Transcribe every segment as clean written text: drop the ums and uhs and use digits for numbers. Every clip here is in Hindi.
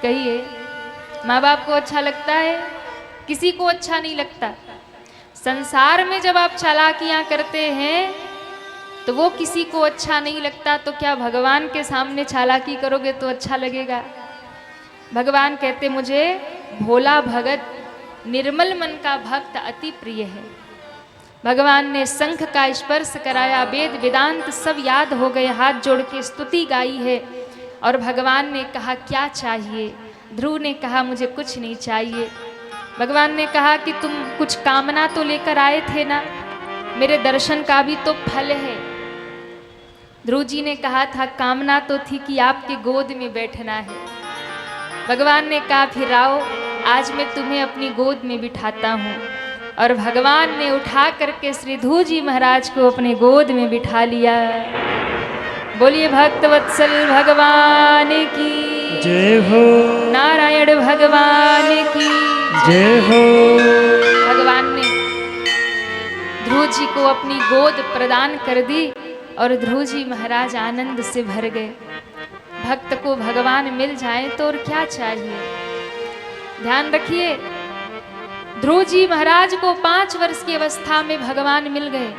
कहिए, माँ बाप को अच्छा लगता है? किसी को अच्छा नहीं लगता। संसार में जब आप चालाकियां करते हैं तो वो किसी को अच्छा नहीं लगता, तो क्या भगवान के सामने चालाकी करोगे तो अच्छा लगेगा? भगवान कहते मुझे भोला भगत निर्मल मन का भक्त अति प्रिय है। भगवान ने शंख का स्पर्श कराया, वेद वेदांत सब याद हो गए, हाथ जोड़ के स्तुति गाई है। और भगवान ने कहा क्या चाहिए? ध्रुव ने कहा मुझे कुछ नहीं चाहिए। भगवान ने कहा कि तुम कुछ कामना तो लेकर आए थे ना, मेरे दर्शन का भी तो फल है। ध्रुव जी ने कहा था कामना तो थी कि आपके गोद में बैठना है। भगवान ने कहा फिर आओ, आज मैं तुम्हें अपनी गोद में बिठाता हूँ। और भगवान ने उठा करके श्री ध्रुव जी महाराज को अपने गोद में बिठा लिया। बोलिए भक्त वत्सल भगवान की जय हो, नारायण भगवान की जय हो। भगवान ने ध्रुव जी को अपनी गोद प्रदान कर दी और ध्रुव जी महाराज आनंद से भर गए। भक्त को भगवान मिल जाए तो और क्या चाहिए। ध्यान रखिए, ध्रुव जी महाराज को 5 वर्ष की अवस्था में भगवान मिल गए।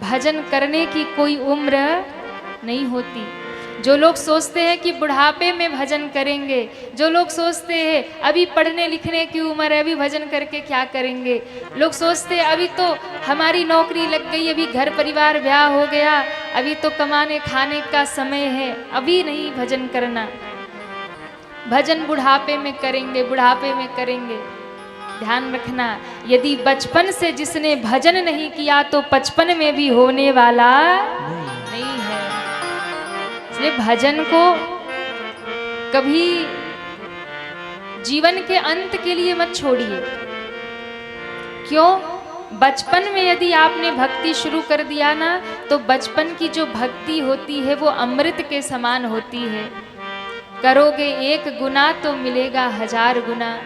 भजन करने की कोई उम्र नहीं होती। जो लोग सोचते हैं कि बुढ़ापे में भजन करेंगे, जो लोग सोचते हैं अभी पढ़ने लिखने की उम्र है, अभी भजन करके क्या करेंगे, लोग सोचते हैं अभी तो हमारी नौकरी लग गई, अभी घर परिवार ब्याह हो गया, अभी तो कमाने खाने का समय है, अभी नहीं भजन करना, भजन बुढ़ापे में करेंगे, बुढ़ापे में करेंगे। ध्यान रखना, यदि बचपन से जिसने भजन नहीं किया तो 55 में भी होने वाला नहीं है। इसलिए भजन को कभी जीवन के अंत के लिए मत छोड़िए। क्यों? बचपन में यदि आपने भक्ति शुरू कर दिया ना, तो बचपन की जो भक्ति होती है वो अमृत के समान होती है। करोगे 1 गुना तो मिलेगा 1000 गुना।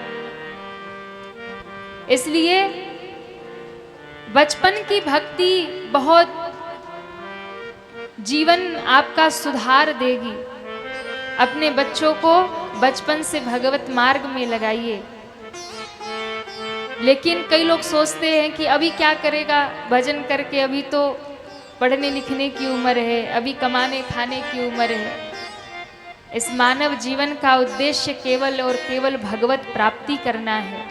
इसलिए बचपन की भक्ति बहुत जीवन आपका सुधार देगी। अपने बच्चों को बचपन से भगवत मार्ग में लगाइए। लेकिन कई लोग सोचते हैं कि अभी क्या करेगा भजन करके, अभी तो पढ़ने लिखने की उम्र है, अभी कमाने खाने की उम्र है। इस मानव जीवन का उद्देश्य केवल और केवल भगवत प्राप्ति करना है।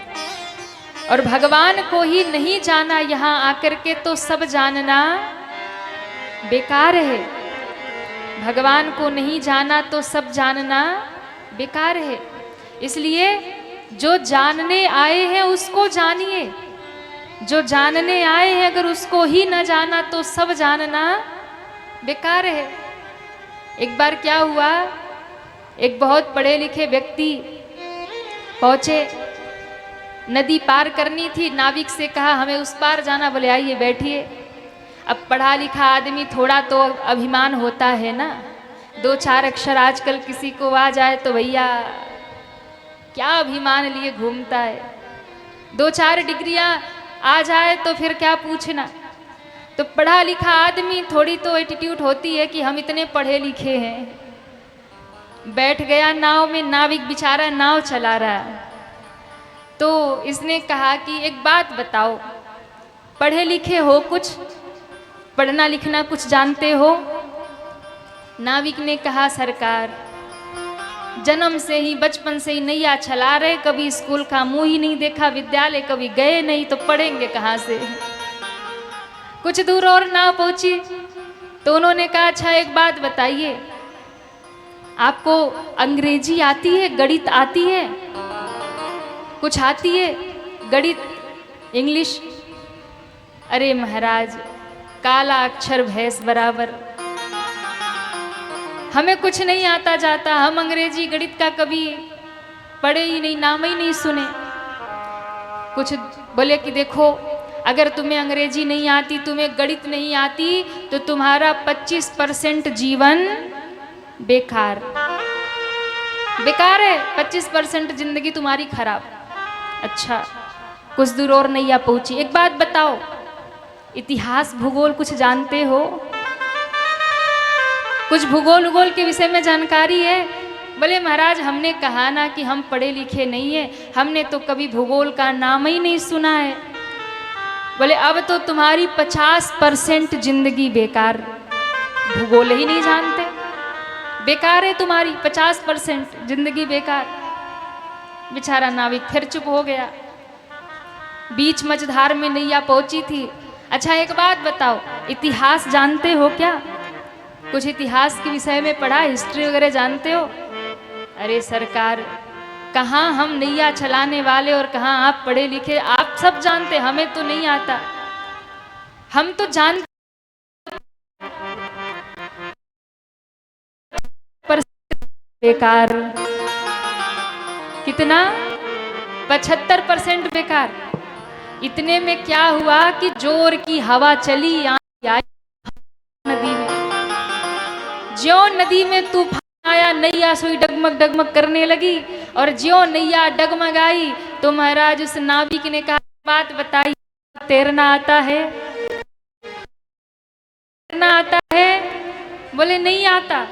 और भगवान को ही नहीं जाना यहाँ आकर के तो सब जानना बेकार है। भगवान को नहीं जाना तो सब जानना बेकार है। इसलिए जो जानने आए हैं उसको जानिए। जो जानने आए हैं अगर उसको ही न जाना तो सब जानना बेकार है। एक बार क्या हुआ, एक बहुत पढ़े लिखे व्यक्ति पहुंचे, नदी पार करनी थी, नाविक से कहा हमें उस पार जाना, बोले आइए बैठिए। अब पढ़ा लिखा आदमी थोड़ा तो अभिमान होता है ना, 2-4 अक्षर आजकल किसी को आ जाए तो भैया क्या अभिमान लिए घूमता है, 2-4 डिग्रियां आ जाए तो फिर क्या पूछना। तो पढ़ा लिखा आदमी थोड़ी तो एटीट्यूड होती है कि हम इतने पढ़े लिखे हैं। बैठ गया नाव में, नाविक बेचारा नाव चला रहा है। तो इसने कहा कि एक बात बताओ, पढ़े लिखे हो, कुछ पढ़ना लिखना कुछ जानते हो? नाविक ने कहा सरकार जन्म से ही बचपन से ही नैया चला रहे, कभी स्कूल का मुंह ही नहीं देखा, विद्यालय कभी गए नहीं, तो पढ़ेंगे कहाँ से। कुछ दूर और नाव पहुंची तो उन्होंने कहा अच्छा एक बात बताइए, आपको अंग्रेजी आती है, गणित आती है, कुछ आती है गणित इंग्लिश? अरे महाराज काला अक्षर भैंस बराबर, हमें कुछ नहीं आता जाता, हम अंग्रेजी गणित का कभी पढ़े ही नहीं, नाम ही नहीं सुने। कुछ बोले कि देखो अगर तुम्हें अंग्रेजी नहीं आती, तुम्हें गणित नहीं आती, तो तुम्हारा 25% जीवन बेकार बेकार है, 25% जिंदगी तुम्हारी खराब। अच्छा कुछ दूर और नैया पहुंची, एक बात बताओ इतिहास भूगोल कुछ जानते हो? कुछ भूगोल के विषय में जानकारी है? बोले महाराज हमने कहा ना कि हम पढ़े लिखे नहीं है, हमने तो कभी भूगोल का नाम ही नहीं सुना है। बोले अब तो तुम्हारी 50% जिंदगी बेकार, भूगोल ही नहीं जानते, बेकार है तुम्हारी 50% जिंदगी बेकार। बेचारा नाविक फिर चुप हो गया। बीच मझधार में नैया पहुंची थी। अच्छा एक बात बताओ, इतिहास जानते हो क्या? कुछ इतिहास के विषय में पढ़ा, हिस्ट्री वगैरह जानते हो? अरे सरकार, कहाँ हम नैया चलाने वाले और कहाँ आप पढ़े लिखे, आप सब जानते, हमें तो नहीं आता। हम तो जानते पर बेकार। कितना? 75% बेकार। इतने में क्या हुआ कि जोर की हवा चली आई नदी में। ज्यों नदी में तूफान आया, नैया सुई डगमग डगमग करने लगी, और ज्यों नैया डगमगाई तो महाराज उस नाविक ने कहा, बात बताइए, तैरना आता है? तैरना आता है? बोले नहीं आता।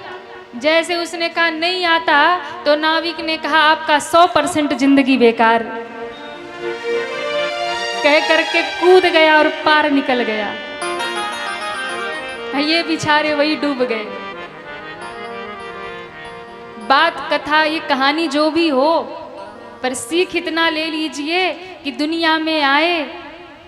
जैसे उसने कहा नहीं आता, तो नाविक ने कहा आपका 100% जिंदगी बेकार, कह करके कूद गया और पार निकल गया। ये बेचारे वही डूब गए। बात कथा ये कहानी जो भी हो, पर सीख इतना ले लीजिए कि दुनिया में आए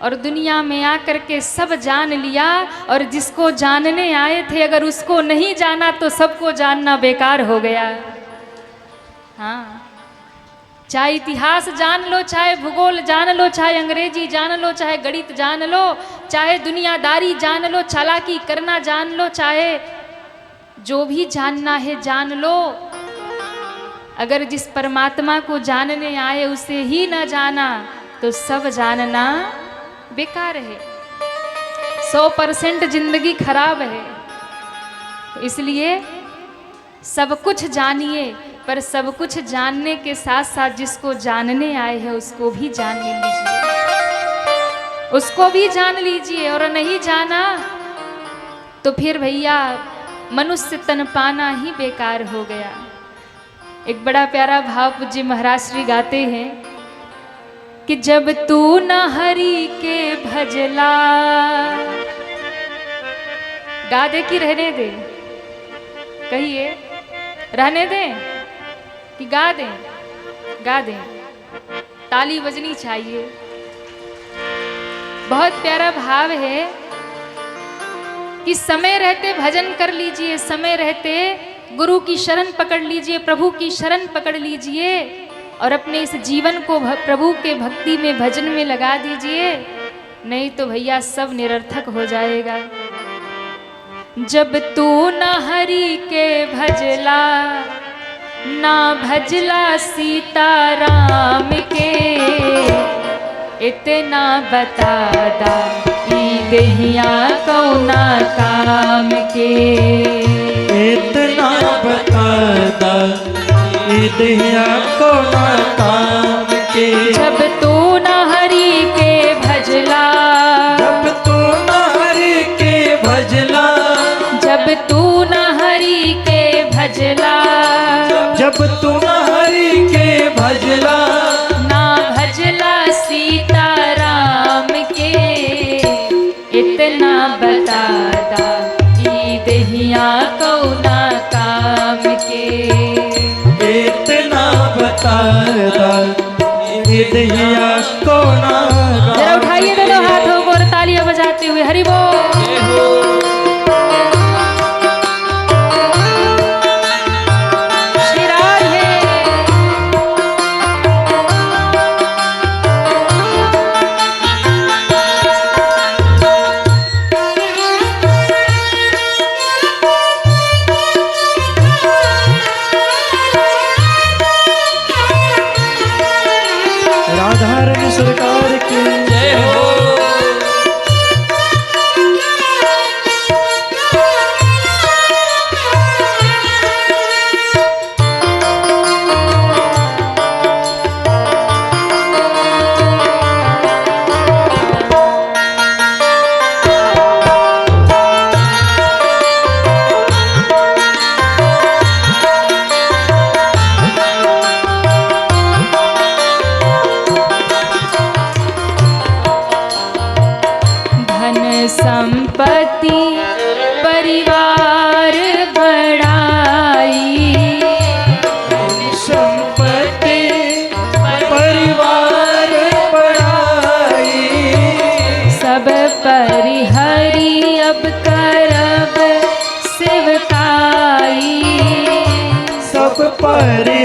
और दुनिया में आकर के सब जान लिया, और जिसको जानने आए थे अगर उसको नहीं जाना तो सबको जानना बेकार हो गया। हाँ, चाहे इतिहास जान लो, चाहे भूगोल जान लो, चाहे अंग्रेजी जान लो, चाहे गणित जान लो, चाहे दुनियादारी जान लो, चालाकी करना जान लो, चाहे जो भी जानना है जान लो, अगर जिस परमात्मा को जानने आए उसे ही न जाना तो सब जानना बेकार है। 100% जिंदगी खराब है। इसलिए सब कुछ जानिए, पर सब कुछ जानने के साथ साथ जिसको जानने आए हैं उसको भी जान लीजिए, उसको भी जान लीजिए। और नहीं जाना तो फिर भैया मनुष्य तन पाना ही बेकार हो गया। एक बड़ा प्यारा भाव पूज्य महाराज श्री गाते हैं कि जब तू न हरि के भजला, गा दे कि रहने दे? कहिए, रहने दे कि गा दें? गा दें, ताली बजनी चाहिए। बहुत प्यारा भाव है कि समय रहते भजन कर लीजिए, समय रहते गुरु की शरण पकड़ लीजिए, प्रभु की शरण पकड़ लीजिए, और अपने इस जीवन को प्रभु के भक्ति में भजन में लगा दीजिए, नहीं तो भैया सब निरर्थक हो जाएगा। जब तू न हरि के भजला, ना भजला सीता राम के, इतना बता दा ई देहिया कौना काम के, इतना बता दा ई देहिया कौना काम के। जब तू न हरि के भजला, जब तू न हरि के भजला, जब तू न हरि के भजला, जब तू न हरि के भजला, ना भजला सीता राम के, इतना बता दा ई देहिया कौना काम के, इतना बता दा ई देहिया कौना काम। जरा उठाइए दोनों हाथों को और तालियां बजाते हुए हरि बोल। राधारणी सरकार की जय हो।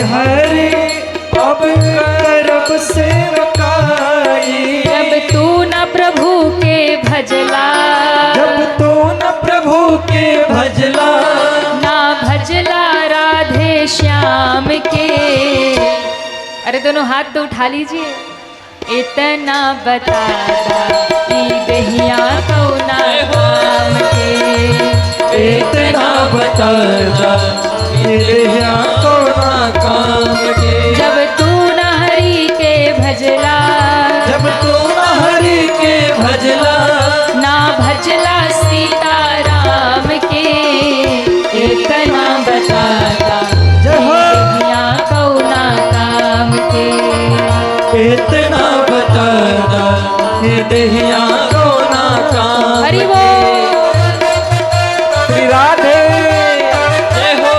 हरि अब करब सेवकाई। जब तू न प्रभु के भजला, जब तू न प्रभु के भजला, ना भजला राधे श्याम के। अरे दोनों हाथ तो उठा लीजिए। इतना बता दहिया कौना काम के, इतना बता दहिया कौना काम के। जब तू न हरि के भजला, जब तू न हरि के भजला, ना भजला सीताराम के। इतना बता दहिया कौना काम के। इतना बता दहिया कौना काम। हरि बोल। श्री राधे जय हो।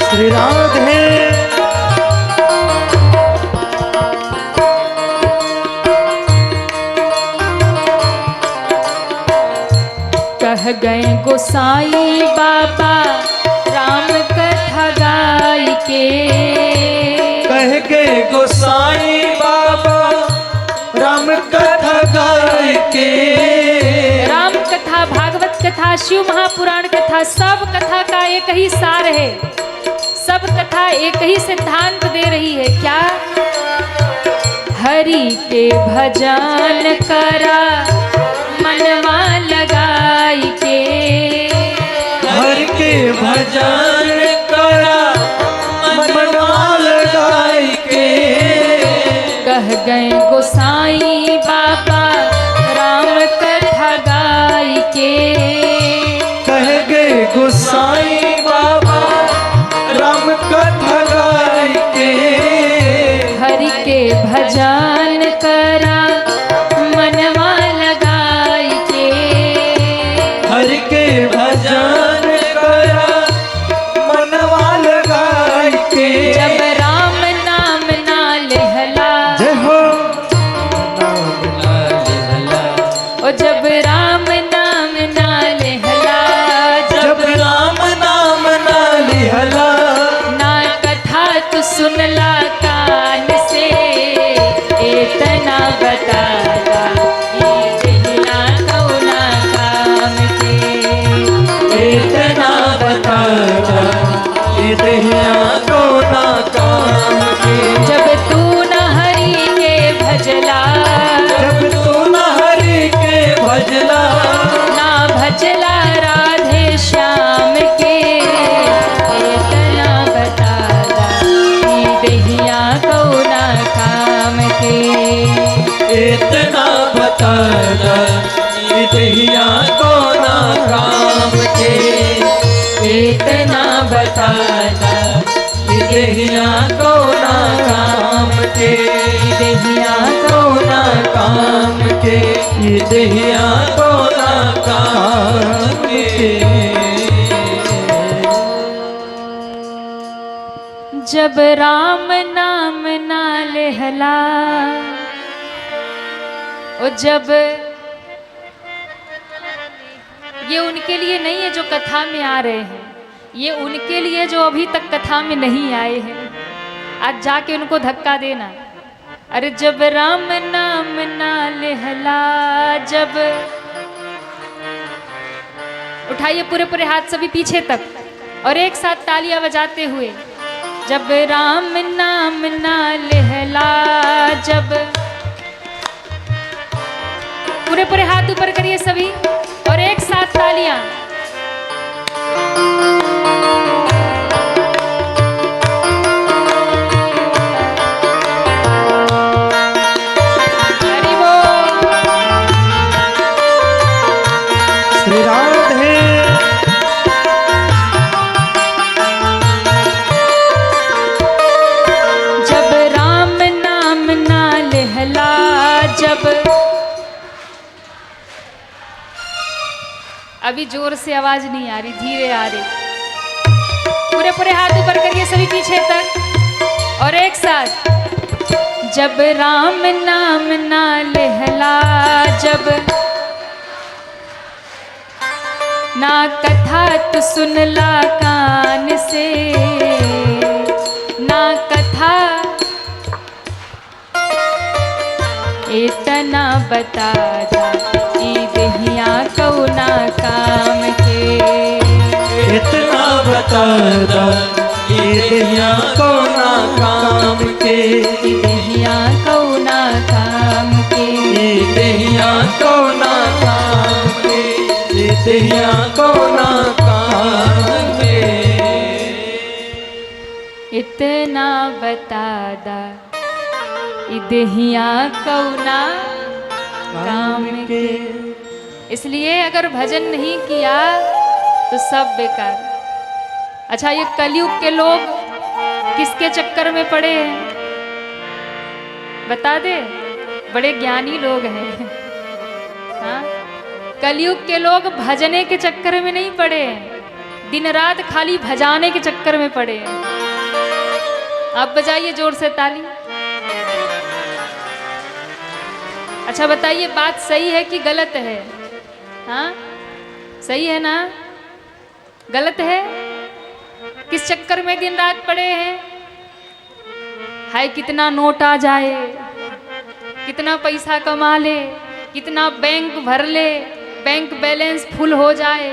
श्री राधे कह गए गोसाई बाबा राम कथा गाय के। कह के गोसाई बाबा राम कथा गाय के। राम कथा, भागवत कथा, शिव महापुराण कथा, सब कथा का एक ही सार है। सब कथा एक ही सिद्धांत दे रही है। क्या? हरि के भजन करा मनवा लगाई के। हरि के भजन करा मनवा लगाई के। कह गए गोसाई बाबा राम कथा गाय के। कह गए गोसाई बाबा राम कथा गाय के। हरि के भजन करा मनवा लगाई के। हरि के भजन करा मनवा लगाई के। जब राम नाम ना लेहला, जय हो। ओ जब राम नाम ना लेहला, जब राम नाम ना लिहला, ना कथा तू सुनला कान से। इतना बता दहिया कौना काम के। इतना बता दहिया कौना काम के। जब तू न हरि के भजला, जब तू न हरि के भजला, ना भजला राधे श्याम के। इतना बता दहिया कौना काम के। इतना बता दहिया कौना काम के। इतना बता दहिया कौना काम के। दहिया कौना काम के। दहिया कौना काम के। जब राम नाम ना लेहला, और जब ये उनके लिए नहीं है जो कथा में आ रहे हैं, ये उनके लिए जो अभी तक कथा में नहीं आए हैं। आज जाके उनको धक्का देना। अरे जब राम नाम ना लेहला, जब उठाइए पूरे पूरे हाथ सभी पीछे तक और एक साथ तालियां बजाते हुए। जब राम नाम ना लेहला, जब पूरे पूरे हाथ ऊपर करिए सभी और एक साथ तालियां। हरि बोल। श्री राधे जब राम नाम ना लेहला, जब अभी जोर से आवाज नहीं आ रही, धीरे आ रही। पूरे पूरे हाथ ऊपर करिए सभी पीछे तक और एक साथ। जब राम नाम ना लहला, जब ना कथा तू सुनला कान से, ना कथा इतना बता दा ई दहिया कौना काम के। इतना बता दा ये दहिया कौना काम के, ई दहिया कौना काम के, ये दहिया कौना काम के, ये दहिया कौना काम के। इतना बता दा ई दहिया कौना काम के। इसलिए अगर भजन नहीं किया तो सब बेकार। अच्छा, ये कलयुग के लोग किसके चक्कर में पड़े हैं बता दे? बड़े ज्ञानी लोग हैं। हाँ? कलयुग के लोग भजने के चक्कर में नहीं पड़े हैं, दिन रात खाली भजाने के चक्कर में पड़े हैं। आप बजाइए जोर से ताली। अच्छा बताइए, बात सही है कि गलत है? हाँ, सही है ना? गलत है? किस चक्कर में दिन रात पड़े हैं? हाय कितना नोट आ जाए, कितना पैसा कमा ले, कितना बैंक भर ले, बैंक बैलेंस फुल हो जाए।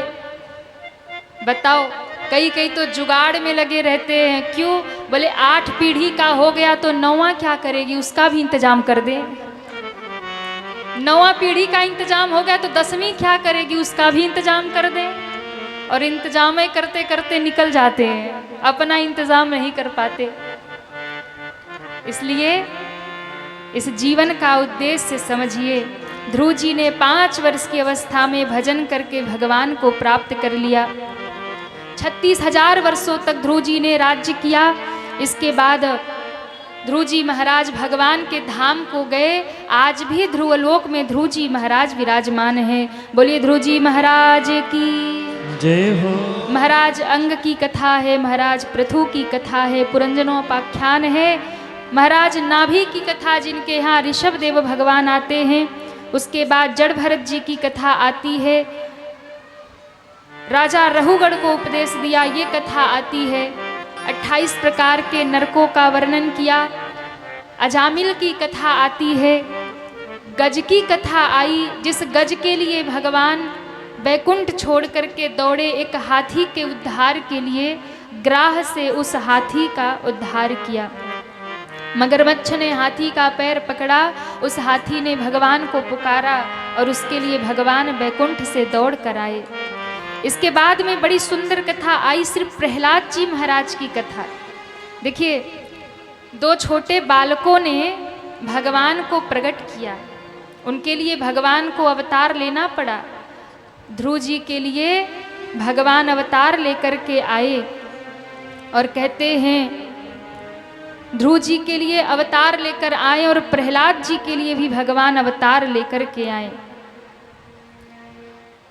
बताओ, कई कई तो जुगाड़ में लगे रहते हैं। क्यों? बोले 8 पीढ़ी का हो गया तो 9वां क्या करेगी, उसका भी इंतजाम कर दे। 9वां पीढ़ी का इंतजाम हो गया तो 10वीं क्या करेगी, उसका भी इंतजाम कर दे। और इंतजाम करते करते निकल जाते हैं, अपना इंतजाम नहीं कर पाते। इसलिए इस जीवन का उद्देश्य समझिए। ध्रुव जी ने 5 वर्ष की अवस्था में भजन करके भगवान को प्राप्त कर लिया। 36,000 वर्षों तक ध्रुव जी ने राज्य किया। इसके बाद ध्रुव जी महाराज भगवान के धाम को गए। आज भी ध्रुवलोक में ध्रुव जी महाराज विराजमान हैं। बोलिए ध्रुव जी महाराज की जय हो। महाराज अंग की कथा है, महाराज पृथु की कथा है, पुरंजनोपाख्यान है, महाराज नाभि की कथा जिनके यहाँ ऋषभ देव भगवान आते हैं। उसके बाद जड़ भरत जी की कथा आती है। राजा रहुगढ़ को उपदेश दिया, ये कथा आती है। 28 प्रकार के नरकों का वर्णन किया। अजामिल की कथा आती है। गज की कथा आई, जिस गज के लिए भगवान बैकुंठ छोड़ करके दौड़े एक हाथी के उद्धार के लिए, ग्राह से उस हाथी का उद्धार किया। मगरमच्छ ने हाथी का पैर पकड़ा, उस हाथी ने भगवान को पुकारा और उसके लिए भगवान बैकुंठ से दौड़ कर आए। इसके बाद में बड़ी सुंदर कथा आई, सिर्फ प्रहलाद जी महाराज की कथा। देखिए, 2 छोटे बालकों ने भगवान को प्रकट किया, उनके लिए भगवान को अवतार लेना पड़ा। ध्रुव जी के लिए भगवान अवतार लेकर के आए और कहते हैं, ध्रुव जी के लिए अवतार लेकर आए और प्रहलाद जी के लिए भी भगवान अवतार लेकर के आए।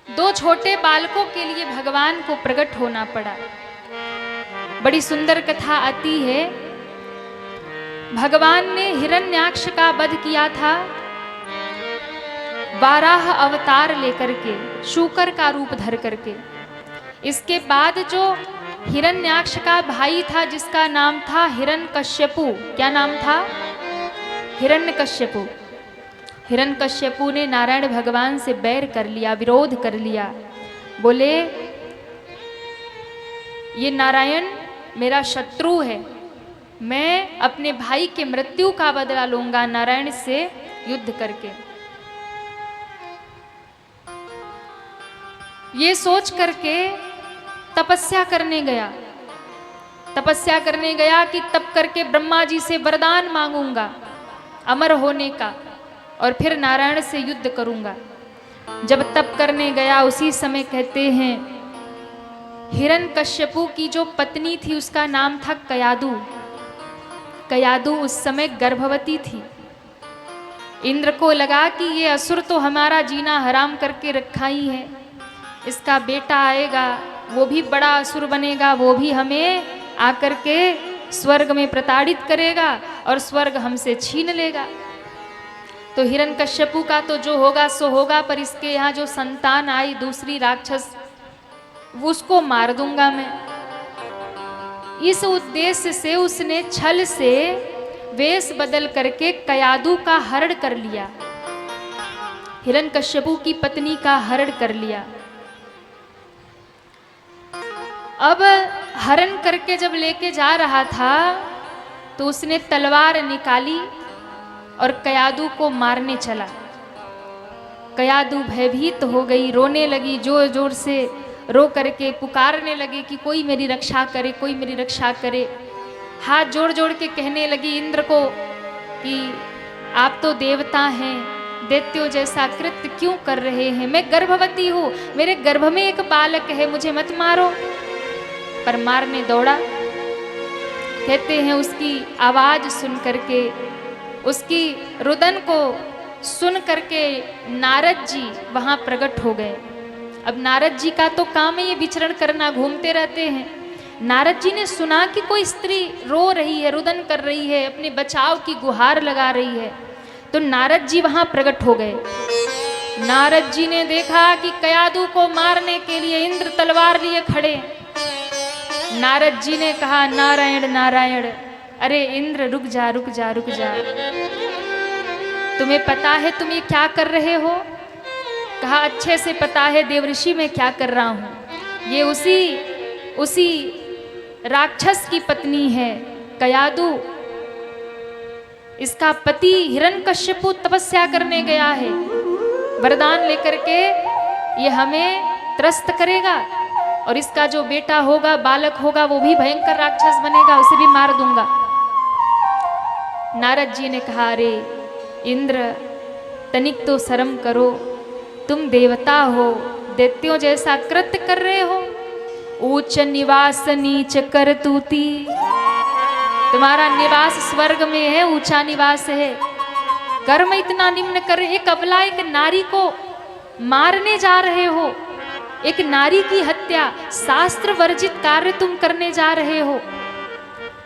2 छोटे बालकों के लिए भगवान को प्रकट होना पड़ा। बड़ी सुंदर कथा आती है। भगवान ने हिरण्याक्ष का वध किया था 12 अवतार लेकर के, शूकर का रूप धर करके। इसके बाद जो हिरण्याक्ष का भाई था, जिसका नाम था हिरण्यकश्यपु। क्या नाम था? हिरण्यकश्यपु। हिरण्यकश्यपु ने नारायण भगवान से बैर कर लिया, विरोध कर लिया। बोले, ये नारायण मेरा शत्रु है, मैं अपने भाई के मृत्यु का बदला लूंगा नारायण से युद्ध करके। ये सोच करके तपस्या करने गया। तपस्या करने गया कि तप करके ब्रह्मा जी से वरदान मांगूंगा अमर होने का और फिर नारायण से युद्ध करूंगा। जब तप करने गया उसी समय कहते हैं, हिरण्यकश्यपु की जो पत्नी थी उसका नाम था कयादु। कयादु उस समय गर्भवती थी। इंद्र को लगा कि ये असुर तो हमारा जीना हराम करके रखा ही है, इसका बेटा आएगा, वो भी बड़ा असुर बनेगा, वो भी हमें आकर के स्वर्ग में प्रताड़ित करेगा और स्वर्ग हमसे छीन लेगा। तो हिरण्यकश्यपु का तो जो होगा सो होगा, पर इसके यहाँ जो संतान आई दूसरी राक्षस, उसको मार दूंगा मैं। इस उद्देश्य से उसने छल से वेश बदल करके कयादु का हरण कर लिया, हिरण्यकश्यपु की पत्नी का हरण कर लिया। अब हरण करके जब लेके जा रहा था तो उसने तलवार निकाली और कयादु को मारने चला। कयादु भयभीत हो गई, रोने लगी, जोर जोर से रो करके पुकारने लगी कि कोई मेरी रक्षा करे, कोई मेरी रक्षा करे। हाथ जोड़ जोड़ के कहने लगी इंद्र को कि आप तो देवता हैं, दैत्यों जैसा कृत्य क्यों कर रहे हैं? मैं गर्भवती हूँ, मेरे गर्भ में एक बालक है, मुझे मत मारो। पर मारने दौड़ा। कहते हैं उसकी आवाज सुन करके, उसकी रुदन को सुन करके नारद जी वहां प्रकट हो गए। अब नारद जी का तो काम है ये विचरण करना, घूमते रहते हैं। नारद जी ने सुना कि कोई स्त्री रो रही है, रुदन कर रही है, अपने बचाव की गुहार लगा रही है, तो नारद जी वहां प्रकट हो गए। नारद जी ने देखा कि कयादु को मारने के लिए इंद्र तलवार लिए खड़े। नारद जी ने कहा नारायण नारायण, अरे इंद्र रुक जा रुक जा रुक जा, तुम्हें पता है तुम ये क्या कर रहे हो? कहा अच्छे से पता है देवऋषि मैं क्या कर रहा हूं। ये उसी राक्षस की पत्नी है कयादु, इसका पति हिरण्यकश्यपु तपस्या करने गया है, वरदान लेकर के ये हमें त्रस्त करेगा और इसका जो बेटा होगा, बालक होगा, वो भी भयंकर राक्षस बनेगा, उसे भी मार दूंगा। नारद जी ने कहा अरे इंद्र तनिक तो शर्म करो, तुम देवता हो, दैत्यों जैसा कृत्य कर रहे हो। ऊंच निवास नीच कर तूती, तुम्हारा निवास स्वर्ग में है, ऊंचा निवास है, कर्म इतना निम्न कर रहे, एक अबला एक नारी को मारने जा रहे हो, एक नारी की हत्या, शास्त्र वर्जित कार्य तुम करने जा रहे हो।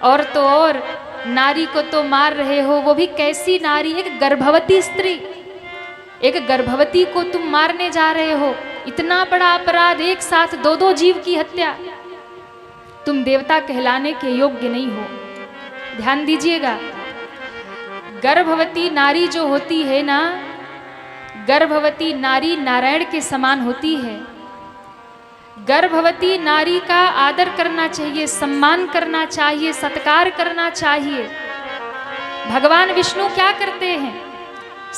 और तो और नारी को तो मार रहे हो, वो भी कैसी नारी? एक गर्भवती स्त्री, एक गर्भवती को तुम मारने जा रहे हो। इतना बड़ा अपराध, एक साथ दो दो जीव की हत्या, तुम देवता कहलाने के योग्य नहीं हो। ध्यान दीजिएगा, गर्भवती नारी जो होती है ना, गर्भवती नारी नारायण के समान होती है। गर्भवती नारी का आदर करना चाहिए, सम्मान करना चाहिए, सत्कार करना चाहिए। भगवान विष्णु क्या करते हैं?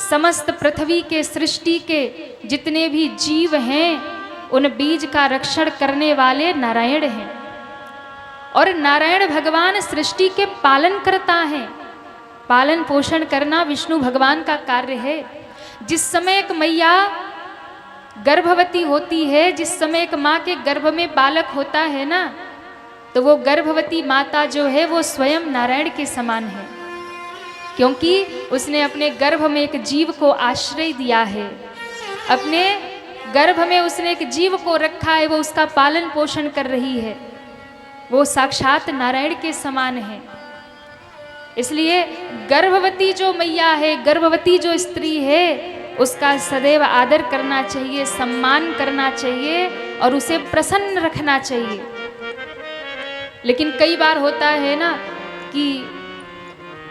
समस्त पृथ्वी के सृष्टि के जितने भी जीव हैं उन बीज का रक्षण करने वाले नारायण हैं। और नारायण भगवान सृष्टि के पालन करता है। पालन पोषण करना विष्णु भगवान का कार्य है। जिस समय एक मैया गर्भवती होती है, जिस समय एक माँ के गर्भ में बालक होता है ना, तो वो गर्भवती माता जो है वो स्वयं नारायण के समान है, क्योंकि उसने अपने गर्भ में एक जीव को आश्रय दिया है, अपने गर्भ में उसने एक जीव को रखा है, वो उसका पालन पोषण कर रही है, वो साक्षात नारायण के समान है। इसलिए गर्भवती जो मैया है, गर्भवती जो स्त्री है, उसका सदैव आदर करना चाहिए, सम्मान करना चाहिए और उसे प्रसन्न रखना चाहिए। लेकिन कई बार होता है ना कि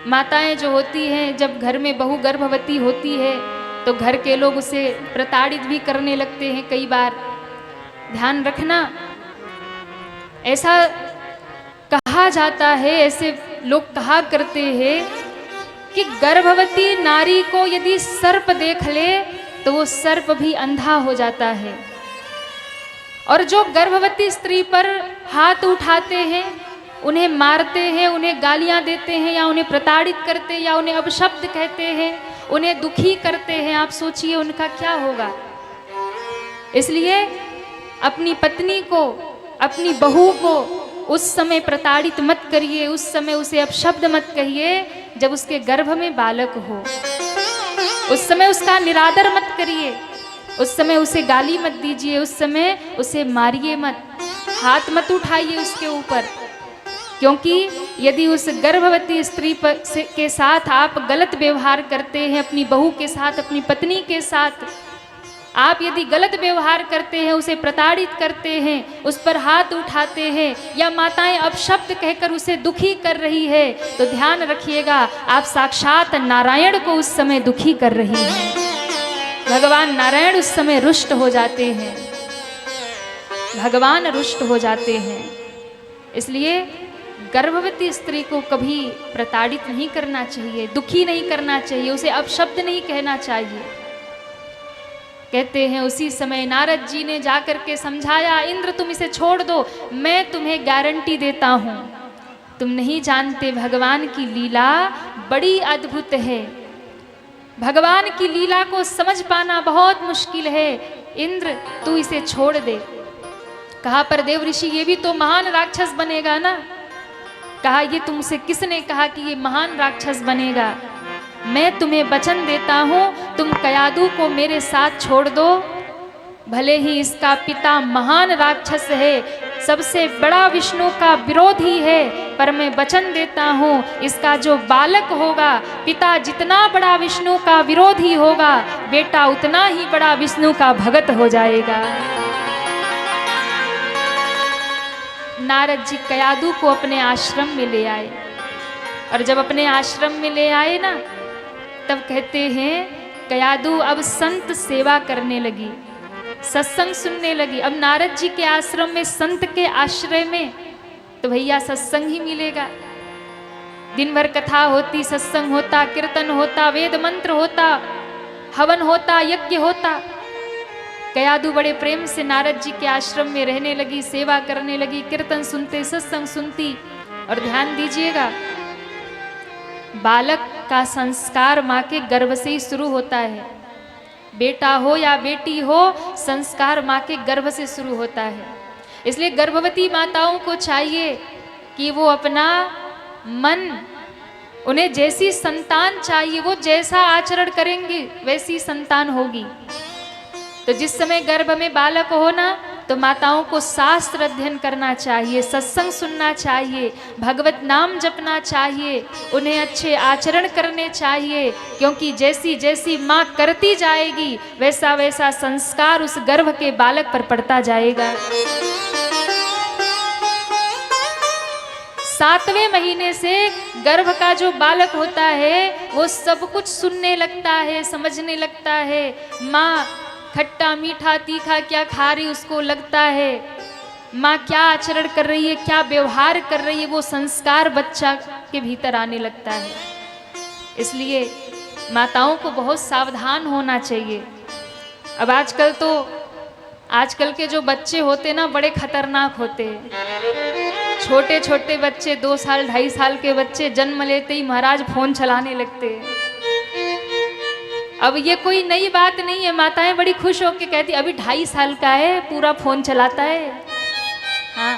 माताएं जो होती हैं, जब घर में बहू गर्भवती होती है तो घर के लोग उसे प्रताड़ित भी करने लगते हैं कई बार। ध्यान रखना, ऐसा कहा जाता है, ऐसे लोग कहा करते हैं कि गर्भवती नारी को यदि सर्प देख ले तो वो सर्प भी अंधा हो जाता है। और जो गर्भवती स्त्री पर हाथ उठाते हैं, उन्हें मारते हैं, उन्हें गालियां देते हैं या उन्हें प्रताड़ित करते हैं या उन्हें अपशब्द कहते हैं, उन्हें दुखी करते हैं, आप सोचिए उनका क्या होगा। इसलिए अपनी पत्नी को, अपनी बहू को उस समय प्रताड़ित मत करिए, उस समय उसे अपशब्द मत कहिए जब उसके गर्भ में बालक हो। उस समय उसका निरादर मत करिए। उस समय उसे गाली मत दीजिए, उस समय उसे मारिए मत, हाथ मत उठाइए उसके ऊपर। क्योंकि यदि उस गर्भवती स्त्री के साथ आप गलत व्यवहार करते हैं, अपनी बहू के साथ, अपनी पत्नी के साथ आप यदि गलत व्यवहार करते हैं, उसे प्रताड़ित करते हैं, उस पर हाथ उठाते हैं, या माताएं अपशब्द कहकर उसे दुखी कर रही है, तो ध्यान रखिएगा आप साक्षात नारायण को उस समय दुखी कर रही हैं। भगवान नारायण उस समय रुष्ट हो जाते हैं, भगवान रुष्ट हो जाते हैं। इसलिए गर्भवती स्त्री को कभी प्रताड़ित नहीं करना चाहिए, दुखी नहीं करना चाहिए, उसे अपशब्द नहीं कहना चाहिए। कहते हैं उसी समय नारद जी ने जाकर के समझाया, इंद्र तुम इसे छोड़ दो, मैं तुम्हें गारंटी देता हूँ, तुम नहीं जानते भगवान की लीला बड़ी अद्भुत है, भगवान की लीला को समझ पाना बहुत मुश्किल है, इंद्र तू इसे छोड़ दे। कहा पर देव ऋषि ये भी तो महान राक्षस बनेगा ना। कहा ये तुमसे किसने कहा कि ये महान राक्षस बनेगा, मैं तुम्हें वचन देता हूँ, तुम कयादू को मेरे साथ छोड़ दो, भले ही इसका पिता महान राक्षस है, सबसे बड़ा विष्णु का विरोधी है, पर मैं वचन देता हूँ इसका जो बालक होगा, पिता जितना बड़ा विष्णु का विरोधी होगा, बेटा उतना ही बड़ा विष्णु का भगत हो जाएगा। नारद जी कयादू को अपने आश्रम में ले आए, और जब अपने आश्रम में ले आए ना, तब कहते हैं कयादू अब संत सेवा करने लगी, सत्संग सुनने लगी। अब नारद जी के आश्रम में, संत के आश्रय में, तो भैया सत्संग ही मिलेगा। दिन भर कथा होती, सत्संग होता, कीर्तन होता, वेद मंत्र होता, हवन होता, यज्ञ होता। कयादू बड़े प्रेम से नारद जी के आश्रम में रहने लगी, सेवा करने लगी, कीर्तन सुनते, सत्संग सुनती। और ध्यान दीजिएगा, बालक का संस्कार माँ के गर्भ से ही शुरू होता है, बेटा हो या बेटी हो, संस्कार माँ के गर्भ से शुरू होता है। इसलिए गर्भवती माताओं को चाहिए कि वो अपना मन, उन्हें जैसी संतान चाहिए, वो जैसा आचरण करेंगे वैसी संतान होगी। तो जिस समय गर्भ में बालक हो ना, तो माताओं को शास्त्र अध्ययन करना चाहिए, सत्संग सुनना चाहिए, भगवत नाम जपना चाहिए, उन्हें अच्छे आचरण करने चाहिए, क्योंकि जैसी जैसी माँ करती जाएगी वैसा वैसा संस्कार उस गर्भ के बालक पर पड़ता जाएगा। 7वें महीने से गर्भ का जो बालक होता है वो सब कुछ सुनने लगता है, समझने लगता है। माँ खट्टा मीठा तीखा क्या खा रही उसको लगता है, माँ क्या आचरण कर रही है, क्या व्यवहार कर रही है, वो संस्कार बच्चा के भीतर आने लगता है। इसलिए माताओं को बहुत सावधान होना चाहिए। अब आजकल के जो बच्चे होते ना, बड़े खतरनाक होते हैं। छोटे छोटे बच्चे, 2 साल 2.5 साल के बच्चे जन्म लेते ही महाराज फोन चलाने लगते हैं। अब ये कोई नई बात नहीं है, माताएं बड़ी खुश होकर कहती अभी 2.5 साल का है, पूरा फोन चलाता है। हाँ,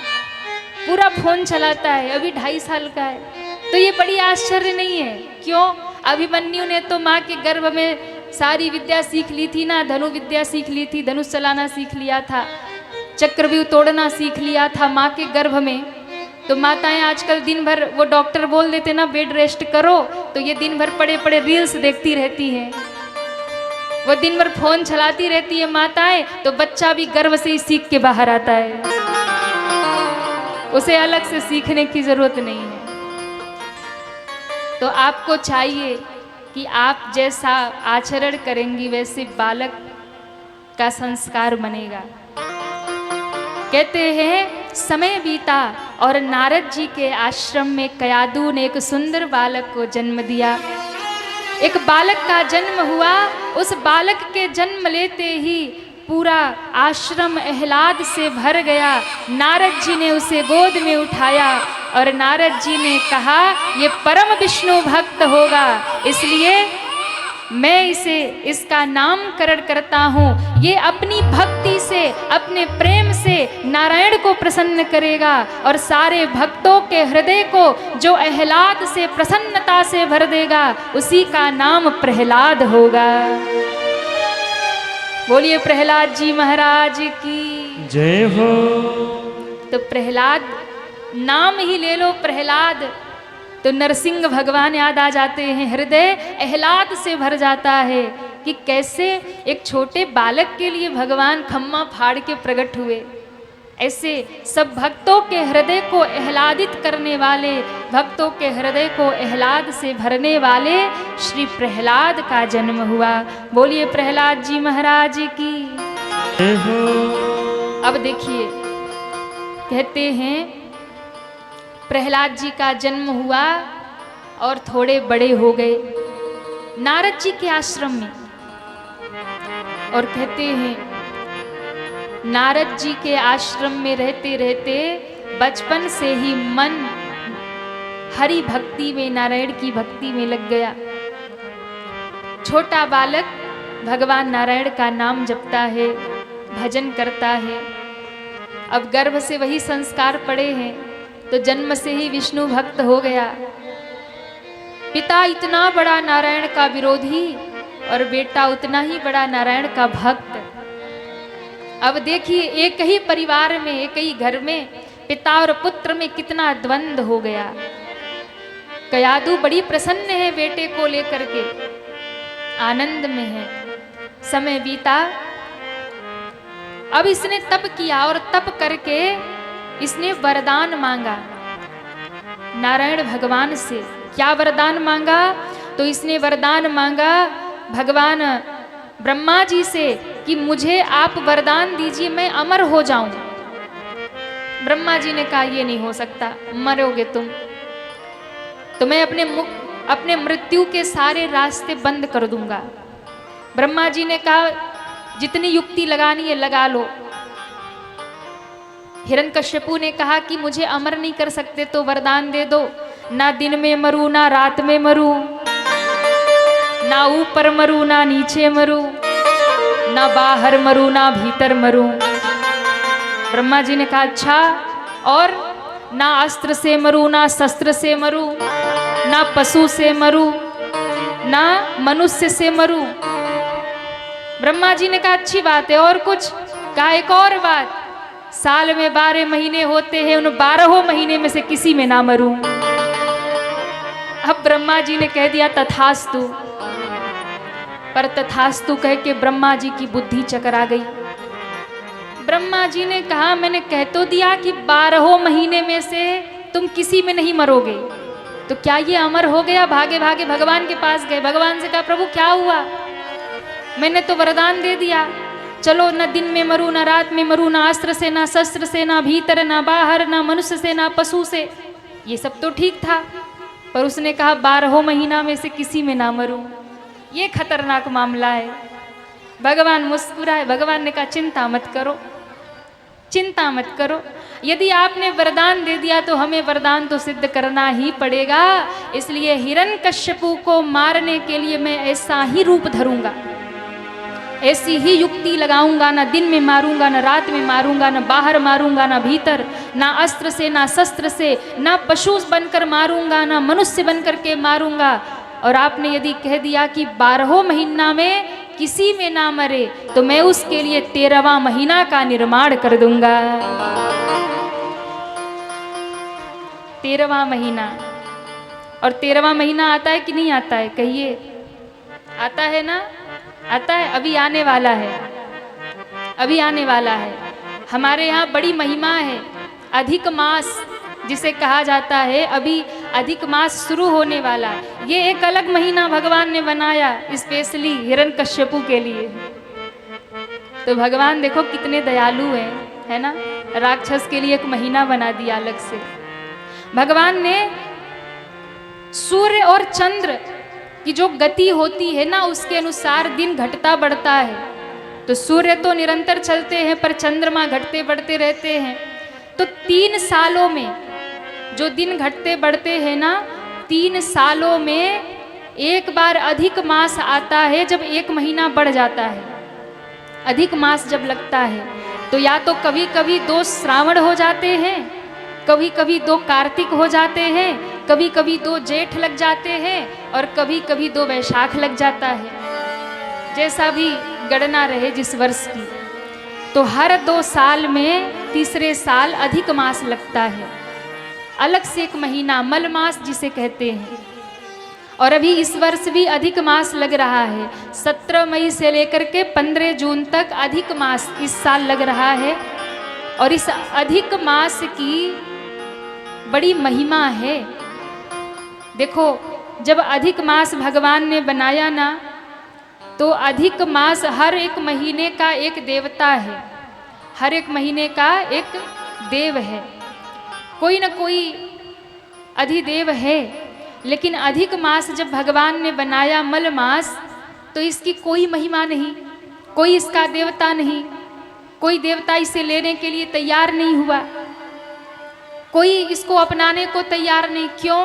पूरा फोन चलाता है, अभी 2.5 साल का है। तो ये बड़ी आश्चर्य नहीं है। क्यों? अभिमन्यु ने तो माँ के गर्भ में सारी विद्या सीख ली थी ना, धनु विद्या सीख ली थी, धनुष चलाना सीख लिया था, चक्रव्यूह तोड़ना सीख लिया था माँ के गर्भ में। तो माताएं आजकल दिन भर, वो डॉक्टर बोल देते ना बेड रेस्ट करो, तो ये दिन भर पड़े पड़े रील्स देखती रहती हैं, वो दिन भर फोन चलाती रहती है माताएं। तो बच्चा भी गर्भ से ही सीख के बाहर आता है, उसे अलग से सीखने की जरूरत नहीं है। तो आपको चाहिए कि आप जैसा आचरण करेंगी वैसे बालक का संस्कार बनेगा। कहते हैं समय बीता और नारद जी के आश्रम में कयादू ने एक सुंदर बालक को जन्म दिया। एक बालक का जन्म हुआ। उस बालक के जन्म लेते ही पूरा आश्रम आह्लाद से भर गया। नारद जी ने उसे गोद में उठाया और नारद जी ने कहा ये परम विष्णु भक्त होगा, इसलिए मैं इसका नामकरण करता हूँ। ये अपनी भक्ति से, अपने प्रेम से नारायण को प्रसन्न करेगा और सारे भक्तों के हृदय को जो आह्लाद से, प्रसन्नता से भर देगा, उसी का नाम प्रहलाद होगा। बोलिए प्रहलाद जी महाराज की जय हो। तो प्रहलाद नाम ही ले लो प्रहलाद, तो नरसिंह भगवान याद आ जाते हैं। हृदय आह्लाद से भर जाता है कि कैसे एक छोटे बालक के लिए भगवान खम्मा फाड़ के प्रकट हुए। ऐसे सब भक्तों के हृदय को आह्लादित करने वाले, भक्तों के हृदय को आह्लाद से भरने वाले श्री प्रहलाद का जन्म हुआ। बोलिए प्रहलाद जी महाराज की जय हो। अब देखिए, कहते हैं प्रहलाद जी का जन्म हुआ और थोड़े बड़े हो गए नारद जी के आश्रम में। और कहते हैं नारद जी के आश्रम में रहते रहते बचपन से ही मन हरि भक्ति में, नारायण की भक्ति में लग गया। छोटा बालक भगवान नारायण का नाम जपता है, भजन करता है। अब गर्भ से वही संस्कार पड़े हैं, तो जन्म से ही विष्णु भक्त हो गया। पिता इतना बड़ा नारायण का विरोधी और बेटा उतना ही बड़ा नारायण का भक्त। अब देखिए, एक ही परिवार में, एक ही घर में पिता और पुत्र में कितना द्वंद्व हो गया। कयादू बड़ी प्रसन्न है बेटे को लेकर के, आनंद में है। समय बीता, अब इसने तप किया और तप करके इसने वरदान मांगा नारायण भगवान से। क्या वरदान मांगा? तो इसने वरदान मांगा भगवान ब्रह्मा जी से कि मुझे आप वरदान दीजिए, मैं अमर हो जाऊं। ब्रह्मा जी ने कहा ये नहीं हो सकता, मरोगे तुम, तो मैं अपने मृत्यु के सारे रास्ते बंद कर दूंगा। ब्रह्मा जी ने कहा जितनी युक्ति लगानी है लगा लो। हिरण्यकश्यपु ने कहा कि मुझे अमर नहीं कर सकते तो वरदान दे दो, ना दिन में मरूं ना रात में मरूं, ना ऊपर मरूं ना नीचे मरूं, ना बाहर मरूं ना भीतर मरूं। ब्रह्मा जी ने कहा अच्छा, और ना अस्त्र से मरूं ना शस्त्र से मरूं, ना पशु से मरूं ना मनुष्य से मरूं। ब्रह्मा जी ने कहा अच्छी बात है, और कुछ? कहा एक और बात, साल में 12 महीने होते हैं, उन 12 महीने में से किसी में ना मरूं। अब ब्रह्मा जी ने कह दिया तथास्तु, पर तथास्तु कह के ब्रह्मा जी की बुद्धि चकरा गई। ब्रह्मा जी ने कहा मैंने कह तो दिया कि 12 महीने में से तुम किसी में नहीं मरोगे, तो क्या ये अमर हो गया? भागे भागे भगवान के पास गए, भगवान से कहा प्रभु क्या हुआ? मैंने तो वरदान दे दिया, चलो न दिन में मरूं ना रात में मरूं, ना अस्त्र से ना शस्त्र से, ना भीतर ना बाहर, ना मनुष्य से ना पशु से। ये सब तो ठीक था, पर उसने कहा 12 महीना में से किसी में ना मरूं। ये खतरनाक मामला है। भगवान मुस्कुराए, भगवान ने कहा चिंता मत करो, चिंता मत करो, यदि आपने वरदान दे दिया तो हमें वरदान तो सिद्ध करना ही पड़ेगा। इसलिए हिरण्यकश्यपु को मारने के लिए मैं ऐसा ही रूप धरूंगा, ऐसी ही युक्ति लगाऊंगा, ना दिन में मारूंगा ना रात में मारूंगा, ना बाहर मारूंगा ना भीतर, ना अस्त्र से ना शस्त्र से, ना पशु बनकर मारूंगा ना मनुष्य बनकर के मारूंगा। और आपने यदि कह दिया कि 12 महीना में किसी में ना मरे, तो मैं उसके लिए 13वां महीना का निर्माण कर दूंगा। 13वां महीना, और 13वां महीना आता है कि नहीं आता है? कहिए, आता है ना? आता है, अभी आने वाला है, अभी आने वाला है। हमारे यहाँ बड़ी महिमा है, अधिक मास जिसे कहा जाता है, अभी अधिक मास शुरू होने वाला है। ये एक अलग महीना भगवान ने बनाया स्पेशली हिरण्यकश्यपु के लिए। तो भगवान देखो कितने दयालु हैं, है ना? राक्षस के लिए एक महीना बना दिया अलग से। भगवान ने सूर्य और चंद्र की जो गति होती है ना, उसके अनुसार दिन घटता बढ़ता है। तो सूर्य तो निरंतर चलते हैं, पर चंद्रमा घटते बढ़ते रहते हैं। तो 3 सालों में जो दिन घटते बढ़ते हैं ना, 3 सालों में एक बार अधिक मास आता है, जब एक महीना बढ़ जाता है। अधिक मास जब लगता है तो या तो कभी कभी 2 श्रावण हो जाते हैं, कभी कभी 2 कार्तिक हो जाते हैं, कभी कभी 2 जेठ लग जाते हैं, और कभी कभी 2 वैशाख लग जाता है। जैसा भी गणना रहे जिस वर्ष की, तो हर 2 साल में तीसरे साल अधिक मास लगता है। अलग से एक महीना मल मास जिसे कहते हैं। और अभी इस वर्ष भी अधिक मास लग रहा है। 17 मई से लेकर के 15 जून तक अधिक मास इस साल लग रहा है। और इस अधिक मास की बड़ी महिमा है। देखो, जब अधिक मास भगवान ने बनाया ना, तो अधिक मास हर एक महीने का एक देवता है, हर एक महीने का एक देव है, कोई ना कोई अधिदेव है। लेकिन अधिक मास जब भगवान ने बनाया मल मास, तो इसकी कोई महिमा नहीं, कोई इसका देवता नहीं, कोई देवता इसे लेने के लिए तैयार नहीं हुआ, कोई इसको अपनाने को तैयार नहीं। क्यों?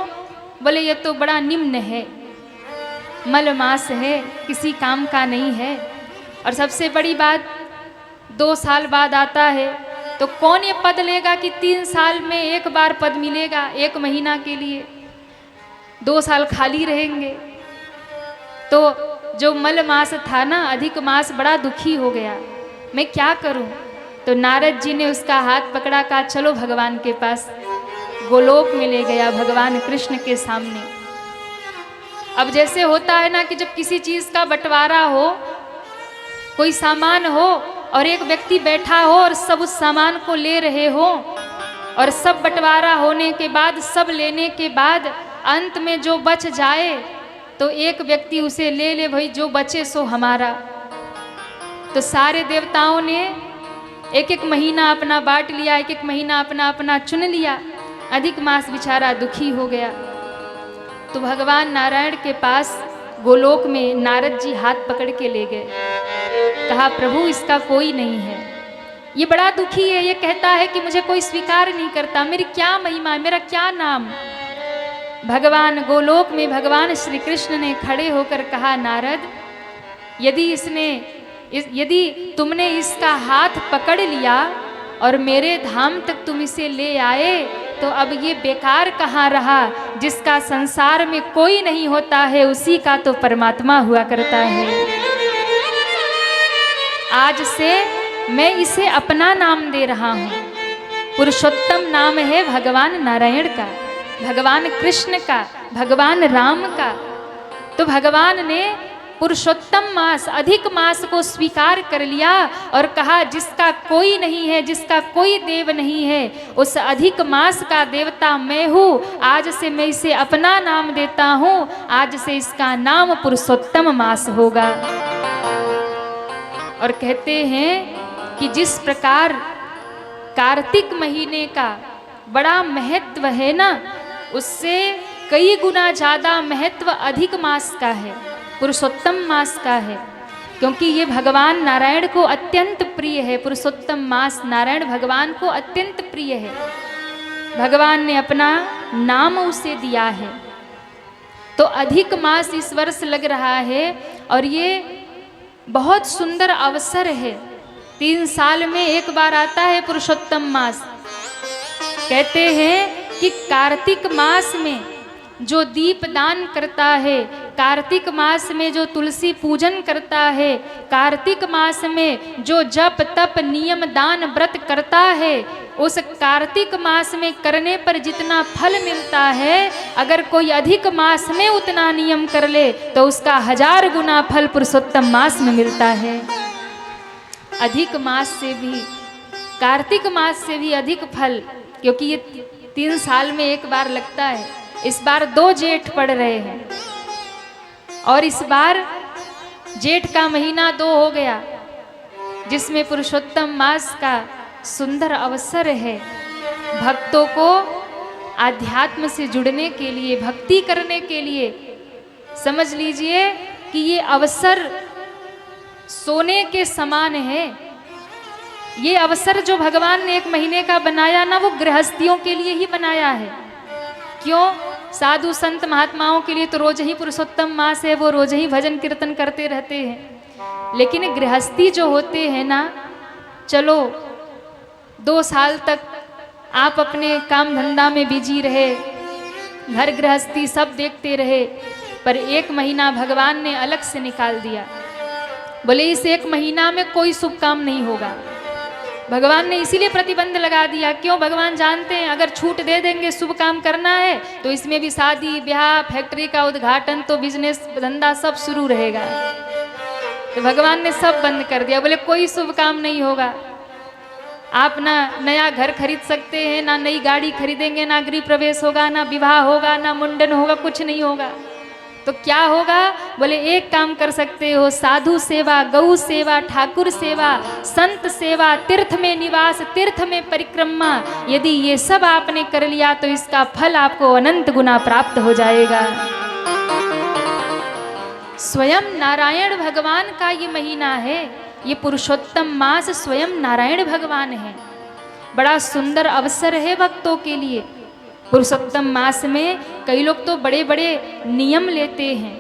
बोले ये तो बड़ा निम्न है, मल मास है, किसी काम का नहीं है। और सबसे बड़ी बात, 2 साल बाद आता है, तो कौन ये पद लेगा कि 3 साल में एक बार पद मिलेगा, 1 महीना के लिए 2 साल खाली रहेंगे। तो जो मल मास था ना, अधिक मास, बड़ा दुखी हो गया, मैं क्या करूं? तो नारद जी ने उसका हाथ पकड़ा, कहा चलो भगवान के पास। गोलोक में ले गया भगवान कृष्ण के सामने। अब जैसे होता है ना कि जब किसी चीज का बंटवारा हो, कोई सामान हो और एक व्यक्ति बैठा हो और सब उस सामान को ले रहे हो, और सब बंटवारा होने के बाद, सब लेने के बाद अंत में जो बच जाए तो एक व्यक्ति उसे ले ले, भाई जो बचे सो हमारा। तो सारे देवताओं ने एक एक महीना अपना बांट लिया, एक एक महीना अपना अपना चुन लिया। अधिक मास बेचारा दुखी हो गया। तो भगवान नारायण के पास गोलोक में नारद जी हाथ पकड़ के ले गए, कहा प्रभु इसका कोई नहीं है, ये बड़ा दुखी है, ये कहता है कि मुझे कोई स्वीकार नहीं करता, मेरी क्या महिमा, मेरा क्या नाम। भगवान गोलोक में भगवान श्री कृष्ण ने खड़े होकर कहा, नारद यदि तुमने इसका हाथ पकड़ लिया और मेरे धाम तक तुम इसे ले आए, तो अब ये बेकार कहाँ रहा। जिसका संसार में कोई नहीं होता है, उसी का तो परमात्मा हुआ करता है। आज से मैं इसे अपना नाम दे रहा हूँ। पुरुषोत्तम नाम है भगवान नारायण का, भगवान कृष्ण का, भगवान राम का। तो भगवान ने पुरुषोत्तम मास, अधिक मास को स्वीकार कर लिया और कहा जिसका कोई नहीं है, जिसका कोई देव नहीं है, उस अधिक मास का देवता मैं हूँ। आज से मैं इसे अपना नाम देता हूँ, आज से इसका नाम पुरुषोत्तम मास होगा। और कहते हैं कि जिस प्रकार कार्तिक महीने का बड़ा महत्व है ना, उससे कई गुना ज़्यादा महत्व अधिक मास का है, पुरुषोत्तम मास का है। क्योंकि ये भगवान नारायण को अत्यंत प्रिय है। पुरुषोत्तम मास नारायण भगवान को अत्यंत प्रिय है। भगवान ने अपना नाम उसे दिया है। तो अधिक मास इस वर्ष लग रहा है और ये बहुत सुंदर अवसर है। 3 साल में एक बार आता है पुरुषोत्तम मास। कहते हैं कि कार्तिक मास में जो दीप दान करता है, कार्तिक मास में जो तुलसी पूजन करता है, कार्तिक मास में जो जप तप नियम दान व्रत करता है, उस कार्तिक मास में करने पर जितना फल मिलता है, अगर कोई अधिक मास में उतना नियम कर ले तो उसका 1000 गुना फल पुरुषोत्तम मास में मिलता है। अधिक मास से भी, कार्तिक मास से भी अधिक फल, क्योंकि ये 3 साल में एक बार लगता है। इस बार 2 जेठ पड़ रहे हैं और इस बार जेठ का महीना 2 हो गया, जिसमें पुरुषोत्तम मास का सुंदर अवसर है भक्तों को आध्यात्म से जुड़ने के लिए, भक्ति करने के लिए। समझ लीजिए कि ये अवसर सोने के समान है। ये अवसर जो भगवान ने 1 महीने का बनाया ना, वो गृहस्थियों के लिए ही बनाया है। क्यों? साधु संत महात्माओं के लिए तो रोज ही पुरुषोत्तम मास है, वो रोज ही भजन कीर्तन करते रहते हैं। लेकिन गृहस्थी जो होते हैं ना, चलो 2 साल तक आप अपने काम धंधा में बिजी रहे, घर गृहस्थी सब देखते रहे, पर 1 महीना भगवान ने अलग से निकाल दिया। बोले इस 1 महीना में कोई शुभ काम नहीं होगा। भगवान ने इसीलिए प्रतिबंध लगा दिया। क्यों? भगवान जानते हैं अगर छूट दे देंगे शुभ काम करना है तो इसमें भी शादी ब्याह, फैक्ट्री का उद्घाटन, तो बिजनेस धंधा सब शुरू रहेगा। तो भगवान ने सब बंद कर दिया। बोले कोई शुभ काम नहीं होगा। आप ना नया घर खरीद सकते हैं, ना नई गाड़ी खरीदेंगे, ना गृह प्रवेश होगा, ना विवाह होगा, ना मुंडन होगा, कुछ नहीं होगा। तो क्या होगा? बोले एक काम कर सकते हो, साधु सेवा, गौ सेवा, ठाकुर सेवा, संत सेवा, तीर्थ में निवास, तीर्थ में परिक्रमा, यदि ये सब आपने कर लिया तो इसका फल आपको अनंत गुना प्राप्त हो जाएगा। स्वयं नारायण भगवान का ये महीना है, ये पुरुषोत्तम मास स्वयं नारायण भगवान है। बड़ा सुंदर अवसर है भक्तों के लिए। पुरुषोत्तम मास में कई लोग तो बड़े बड़े नियम लेते हैं।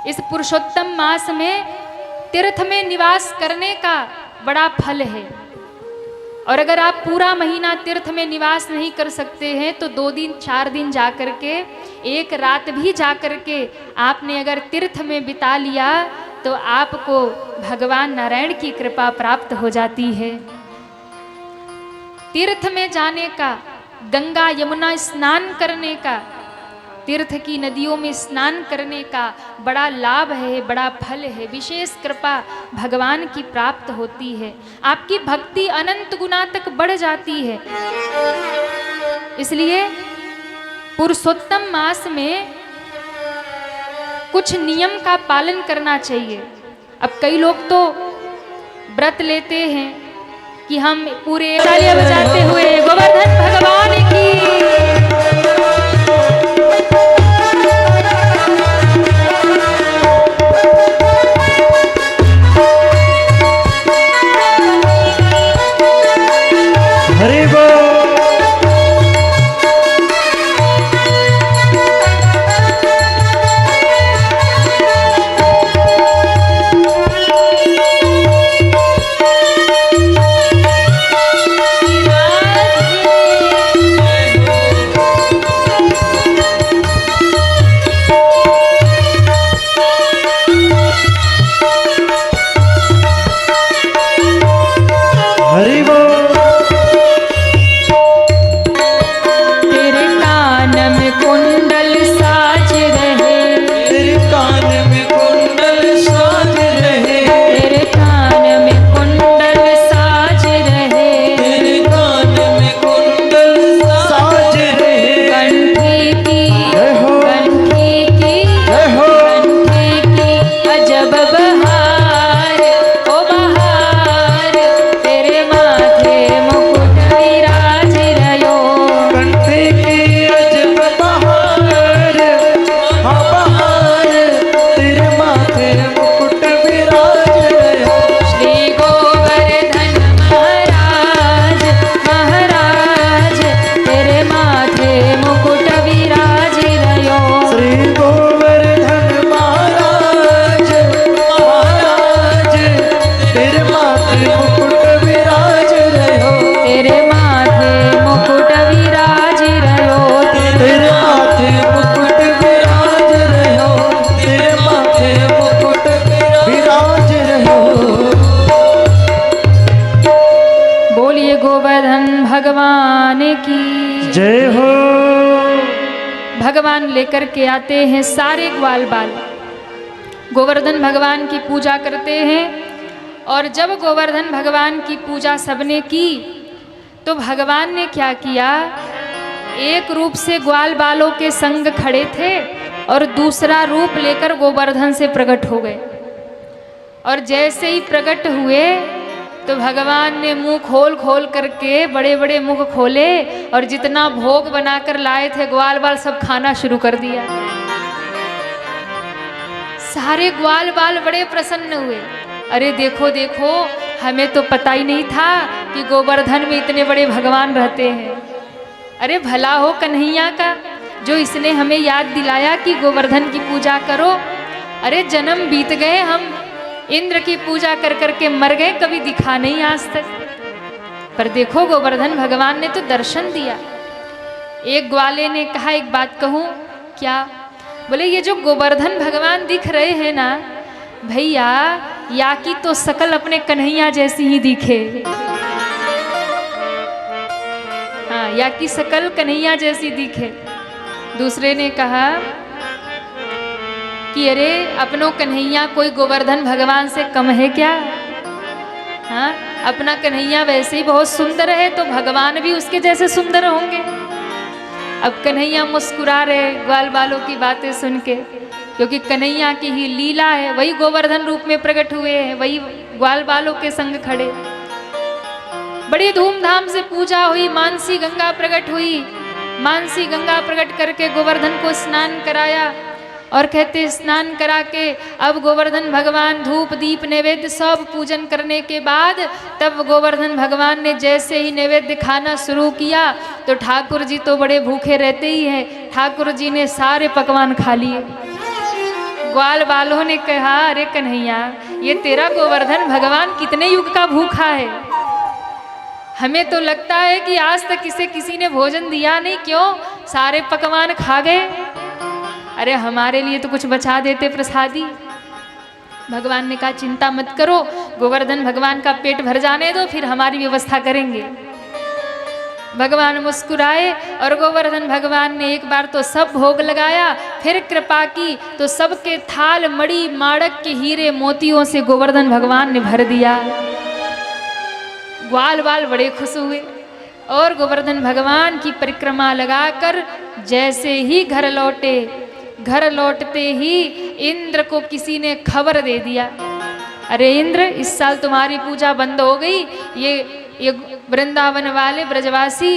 इस पुरुषोत्तम मास में तीर्थ में निवास करने का बड़ा फल है। और अगर आप पूरा महीना तीर्थ में निवास नहीं कर सकते हैं तो 2 दिन 4 दिन जा कर के, 1 रात भी जा कर के आपने अगर तीर्थ में बिता लिया तो आपको भगवान नारायण की कृपा प्राप्त हो जाती है। तीर्थ में जाने का, गंगा यमुना स्नान करने का, तीर्थ की नदियों में स्नान करने का बड़ा लाभ है, बड़ा फल है। विशेष कृपा भगवान की प्राप्त होती है। आपकी भक्ति अनंत गुना तक बढ़ जाती है। इसलिए पुरुषोत्तम मास में कुछ नियम का पालन करना चाहिए। अब कई लोग तो व्रत लेते हैं कि हम पूरे तालियां बजाते हुए गोवर्धन भगवान की, हरि बोल। जय हो। भगवान लेकर के आते हैं सारे ग्वाल बाल, गोवर्धन भगवान की पूजा करते हैं। और जब गोवर्धन भगवान की पूजा सबने की तो भगवान ने क्या किया, एक रूप से ग्वाल बालों के संग खड़े थे और दूसरा रूप लेकर गोवर्धन से प्रकट हो गए। और जैसे ही प्रकट हुए तो भगवान ने मुंह खोल खोल करके, बड़े बड़े मुख खोले और जितना भोग बनाकर लाए थे ग्वाल बाल सब खाना शुरू कर दिया। सारे ग्वाल बाल बड़े प्रसन्न हुए। अरे देखो देखो, हमें तो पता ही नहीं था कि गोवर्धन में इतने बड़े भगवान रहते हैं। अरे भला हो कन्हैया का, जो इसने हमें याद दिलाया कि गोवर्धन की पूजा करो। अरे जन्म बीत गए, हम इंद्र की पूजा कर करके मर गए, कभी दिखा नहीं आज तक। पर देखो गोवर्धन भगवान ने तो दर्शन दिया। एक ग्वाले ने कहा, एक बात कहूँ क्या? बोले ये जो गोवर्धन भगवान दिख रहे हैं ना भैया, या कि तो सकल अपने कन्हैया जैसी ही दिखे। हाँ, या कि सकल कन्हैया जैसी दिखे। दूसरे ने कहा कि अरे अपनों कन्हैया कोई गोवर्धन भगवान से कम है क्या? हाँ, अपना कन्हैया वैसे ही बहुत सुंदर है तो भगवान भी उसके जैसे सुंदर होंगे। अब कन्हैया मुस्कुरा रहे ग्वाल बालों की बातें सुन के, क्योंकि कन्हैया की ही लीला है, वही गोवर्धन रूप में प्रकट हुए हैं, वही ग्वाल बालों के संग खड़े। बड़ी धूमधाम से पूजा हुई, मानसी गंगा प्रकट हुई। मानसी गंगा प्रकट करके गोवर्धन को स्नान कराया और कहते स्नान करा के अब गोवर्धन भगवान धूप दीप नैवेद्य सब पूजन करने के बाद तब गोवर्धन भगवान ने जैसे ही नैवेद्य खाना शुरू किया तो ठाकुर जी तो बड़े भूखे रहते ही हैं, ठाकुर जी ने सारे पकवान खा लिए। ग्वाल बालों ने कहा अरे कन्हैया, ये तेरा गोवर्धन भगवान कितने युग का भूखा है, हमें तो लगता है कि आज तक इसे किसी ने भोजन दिया नहीं, क्यों सारे पकवान खा गए? अरे हमारे लिए तो कुछ बचा देते प्रसादी। भगवान ने कहा चिंता मत करो, गोवर्धन भगवान का पेट भर जाने दो, फिर हमारी व्यवस्था करेंगे। भगवान मुस्कुराए और गोवर्धन भगवान ने एक बार तो सब भोग लगाया, फिर कृपा की तो सबके थाल मड़ी माड़क के हीरे मोतियों से गोवर्धन भगवान ने भर दिया। ग्वाल बाल बड़े खुश हुए और गोवर्धन भगवान की परिक्रमा लगाकर जैसे ही घर लौटे, घर लौटते ही इंद्र को किसी ने खबर दे दिया, अरे इंद्र इस साल तुम्हारी पूजा बंद हो गई, ये वृंदावन वाले ब्रजवासी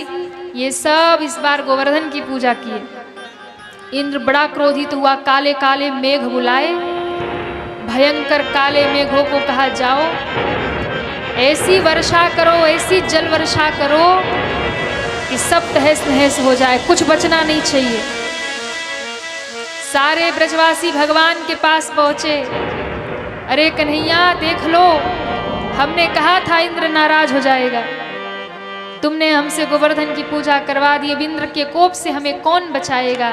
ये सब इस बार गोवर्धन की पूजा किए। इंद्र बड़ा क्रोधित हुआ, काले काले मेघ बुलाए, भयंकर काले मेघों को कहा जाओ ऐसी वर्षा करो, ऐसी जल वर्षा करो कि सब तहस नहस हो जाए, कुछ बचना नहीं चाहिए। सारे ब्रजवासी भगवान के पास पहुंचे, अरे कन्हैया देख लो, हमने कहा था इंद्र नाराज हो जाएगा, तुमने हमसे गोवर्धन की पूजा करवा दी, अब इंद्र के कोप से हमें कौन बचाएगा?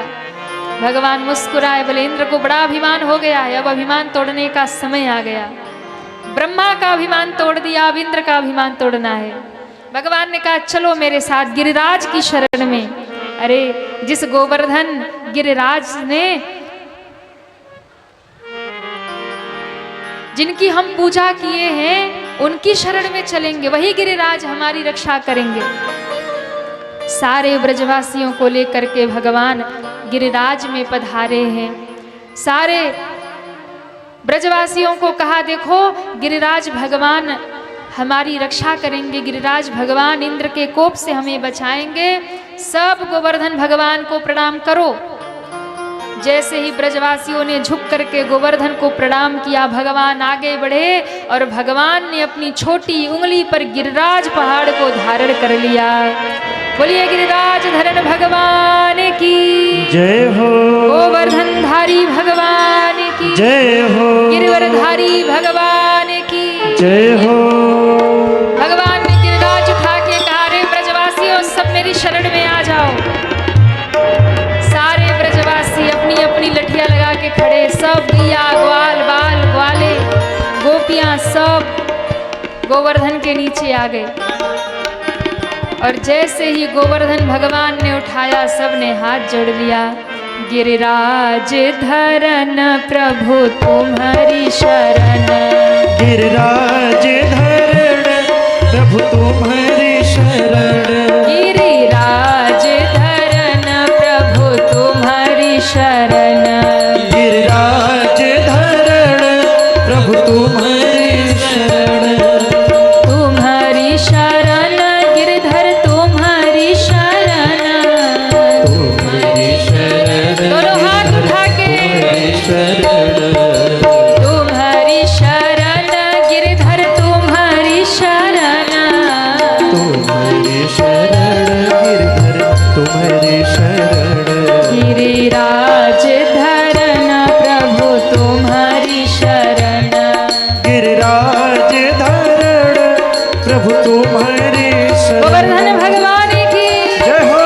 भगवान मुस्कुराए, बोले इंद्र को बड़ा अभिमान हो गया है, अब अभिमान तोड़ने का समय आ गया। ब्रह्मा का अभिमान तोड़ दिया, अब इंद्र का अभिमान तोड़ना है। भगवान ने कहा चलो मेरे साथ गिरिराज की शरण में। अरे जिस गोवर्धन गिरिराज ने, जिनकी हम पूजा किए हैं उनकी शरण में चलेंगे, वही गिरिराज हमारी रक्षा करेंगे। सारे ब्रजवासियों को लेकर के भगवान गिरिराज में पधारे हैं। सारे ब्रजवासियों को कहा देखो गिरिराज भगवान हमारी रक्षा करेंगे, गिरिराज भगवान इंद्र के कोप से हमें बचाएंगे, सब गोवर्धन भगवान को प्रणाम करो। जैसे ही ब्रजवासियों ने झुक करके गोवर्धन को प्रणाम किया, भगवान आगे बढ़े और भगवान ने अपनी छोटी उंगली पर गिरिराज पहाड़ को धारण कर लिया। बोलिए गिरिराज धरण भगवान की जय हो, गोवर्धनधारी भगवान की जय हो, गिरिवरधारी भगवान की जय हो। भगवान ने गिरिराज उठा के कहा रे ब्रजवासियों सब मेरी शरण में आ जाओ। सारे ब्रजवासी अपनी अपनी लठियां लगा के खड़े, सब गैया ग्वाल बाल ग्वाले गोपियां सब गोवर्धन के नीचे आ गए। और जैसे ही गोवर्धन भगवान ने उठाया सबने हाथ जोड़ लिया। गिरिराज धरन प्रभु तुम्हारी शरण, गिरिराज धरण प्रभु तुम्हारी शरण, गिरिराज धरन प्रभु तुम्हारी शरण, गिरिराज धरण प्रभु तुम्हारी शरण, तुम्हारी शरण गिरधर तुम्हारी शरण, तुम्हारी शरण, दोनों हाथ उठा के तुम्हारी शरण गिरधर तुम्हारी शरण, तुम्हारी शरण गिरधर तुम्हारी शरण, गिरिराज धरन प्रभु तुम्हारी शरण, गिरिराज धरण प्रभु तुम्हारी शरण। गोवर्धन भगवान की जय हो।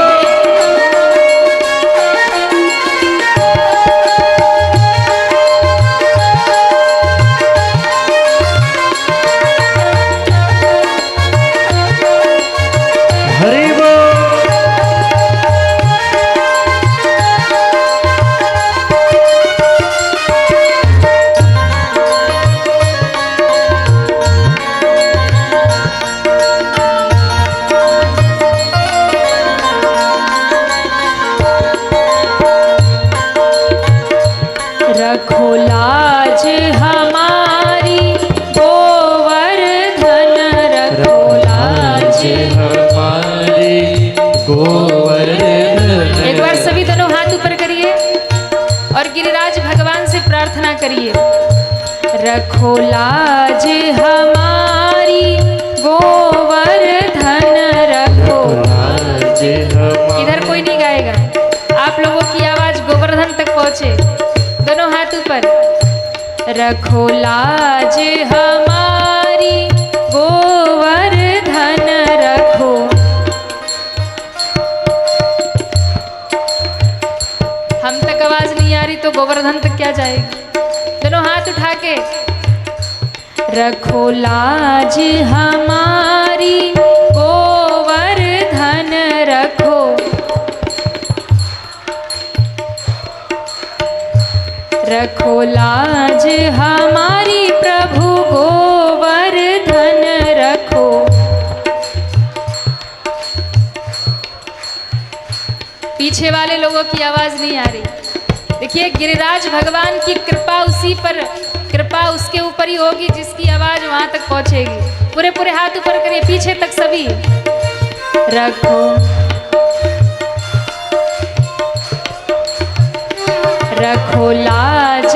हमारी गोवर्धन। एक बार सभी दोनों हाथ ऊपर करिए और गिरिराज भगवान से प्रार्थना करिए, रखो लाज हमारी गोवर्धन रखो। इधर कोई नहीं गाएगा, आप लोगों की आवाज गोवर्धन तक पहुंचे। दोनों हाथ ऊपर, रखो लाज हमारी गोवर्धन रखो। हम तक आवाज नहीं आ रही तो गोवर्धन तक क्या जाएगी। दोनों हाथ उठा के, रखो लाज हमारी गोवर्धन रखो। रखो लाज हमारी प्रभु गोवर्धन रखो। पीछे वाले लोगों की आवाज नहीं आ रही। देखिए गिरिराज भगवान की कृपा उसी पर, कृपा उसके ऊपर ही होगी जिसकी आवाज वहां तक पहुंचेगी। पूरे पूरे हाथ ऊपर करिए, पीछे तक सभी। रखो रखो लाज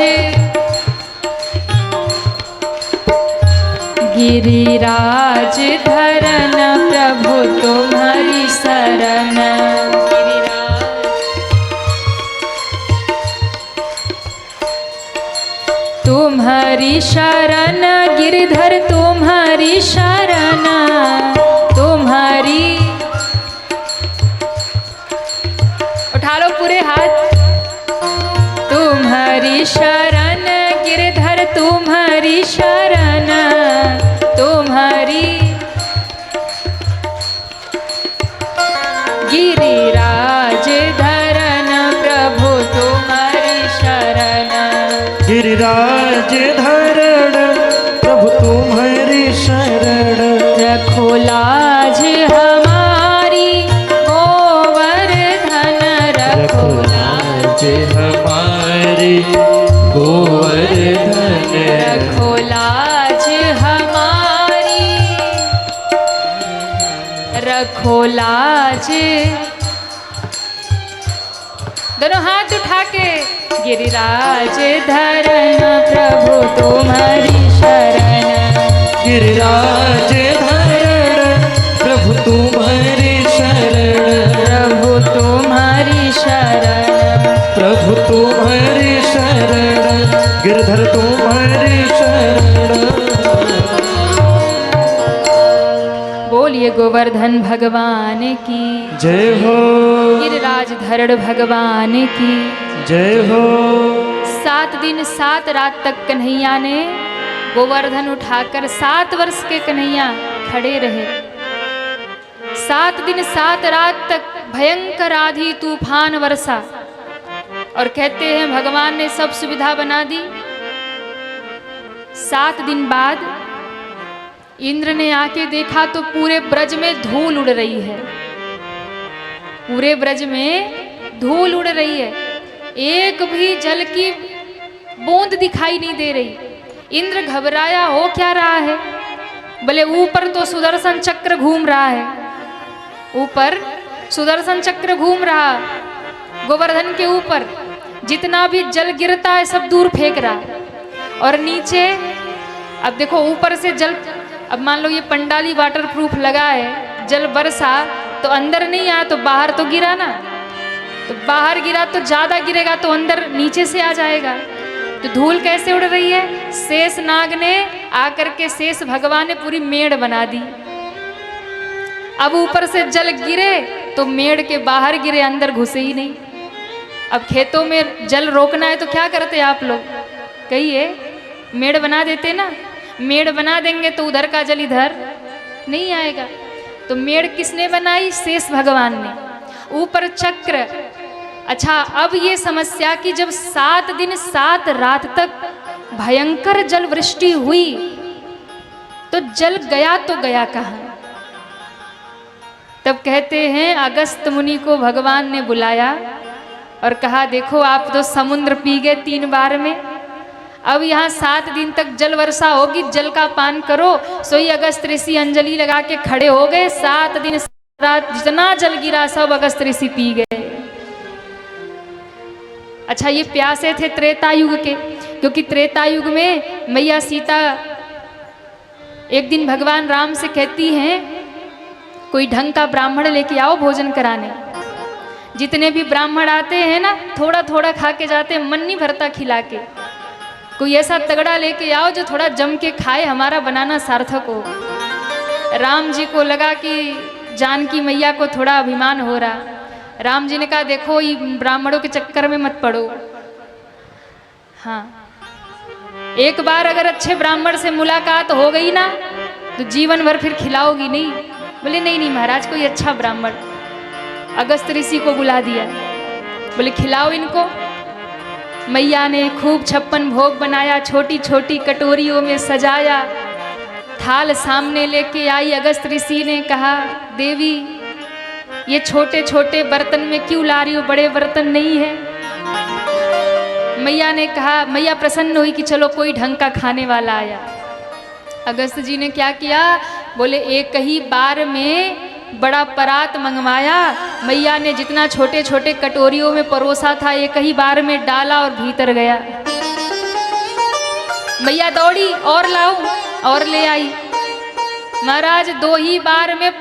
गिरिराज धरन प्रभु तुम्हारी शरण। तुम्हारी शरण गिरधर तुम्हारी शरण, तुम्हारी। उठा लो पूरे हाथ। तुम्हारी शरण गिरधर तुम्हारी शरण, तुम्हारी। गिरिराज धरन प्रभु तुम्हारी शरण। गिरिराज धरण प्रभु तुम्हारी शरण। रखो लाज हमारी गोवर्धन रखो। लाज हमारी गोवर्धन रखो लाज हमारी, रखो लाज। दोनों हाथ उठा के, गिरिराज धरन प्रभु तुम्हारी शरण। गिरिराज धरण प्रभु तुम्हारी शरण। प्रभु तुम्हारी शरण। प्रभु तुम्हारी शरण। गिरधर तुम्हारी शरण। बोलिए गोवर्धन भगवान की जय हो। गिरिराज धरण भगवान की जय हो। 7 दिन 7 रात तक कन्हैया ने गोवर्धन उठाकर, 7 वर्ष के कन्हैया खड़े रहे। 7 दिन 7 रात तक भयंकर आंधी तूफान वर्षा, और कहते हैं भगवान ने सब सुविधा बना दी। 7 दिन बाद इंद्र ने आके देखा तो पूरे ब्रज में धूल उड़ रही है। पूरे ब्रज में धूल उड़ रही है, एक भी जल की बूंद दिखाई नहीं दे रही। इंद्र घबराया, हो क्या रहा है? बोले ऊपर तो सुदर्शन चक्र घूम रहा है, ऊपर सुदर्शन चक्र घूम रहा, गोवर्धन के ऊपर जितना भी जल गिरता है सब दूर फेंक रहा। और नीचे अब देखो ऊपर से जल, अब मान लो ये पंडाली वाटर प्रूफ लगा है, जल बरसा तो अंदर नहीं आया तो बाहर तो गिरा ना, तो बाहर गिरा तो ज्यादा गिरेगा तो अंदर नीचे से आ जाएगा। तो धूल कैसे उड़ रही है? शेष नाग ने आकर के शेष भगवान ने पूरी मेड़ बना दी। अब ऊपर से जल गिरे तो मेड़ के बाहर गिरे, अंदर घुसे ही नहीं। अब खेतों में जल रोकना है तो क्या करते आप लोग? कहिए, मेड़ बना देते ना। मेड़ बना देंगे तो उधर का जल इधर नहीं आएगा। तो मेड़ किसने बनाई? शेष भगवान ने। ऊपर चक्र। अच्छा, अब ये समस्या कि जब 7 दिन 7 रात तक भयंकर जल वृष्टि हुई तो जल गया तो गया कहाँ? तब कहते हैं अगस्त मुनि को भगवान ने बुलाया और कहा, देखो आप तो समुद्र पी गए 3 बार में, अब यहाँ 7 दिन तक जल वर्षा होगी, जल का पान करो। सोई अगस्त ऋषि अंजलि लगा के खड़े हो गए। 7 दिन रात जितना जल गिरा सब अगस्त ऋषि पी गए। अच्छा, ये प्यासे थे त्रेता युग के, क्योंकि त्रेता युग में मैया सीता एक दिन भगवान राम से कहती हैं कोई ढंग का ब्राह्मण लेके आओ भोजन कराने। जितने भी ब्राह्मण आते हैं ना, थोड़ा थोड़ा खा के जाते हैं, मन नहीं भरता खिला के। कोई ऐसा तगड़ा लेके आओ जो थोड़ा जम के खाए, हमारा बनाना सार्थक हो। राम जी को लगा कि जानकी मैया को थोड़ा अभिमान हो रहा। राम जी ने कहा देखो ये ब्राह्मणों के चक्कर में मत पड़ो। हाँ, एक बार अगर अच्छे ब्राह्मण से मुलाकात हो गई ना तो जीवन भर फिर खिलाओगी नहीं। बोले नहीं नहीं महाराज, कोई अच्छा ब्राह्मण। अगस्त ऋषि को बुला दिया, बोले खिलाओ इनको। मैया ने खूब 56 भोग बनाया, छोटी छोटी कटोरियों में सजाया, थाल सामने लेके आई। अगस्त ऋषि ने कहा देवी ये छोटे छोटे बर्तन में क्यों ला रही हो, बड़े बर्तन नहीं है। मैया ने कहा, मैया प्रसन्न हुई कि चलो कोई ढंग का खाने वाला आया। अगस्त जी ने क्या किया, बोले एक ही बार में बड़ा परात मंगवाया। मैया ने जितना छोटे छोटे कटोरियों में परोसा था एक ही बार में डाला और भीतर गया। मैया दौड़ी और लाऊं, और ले आई। महाराज 2 ही बार में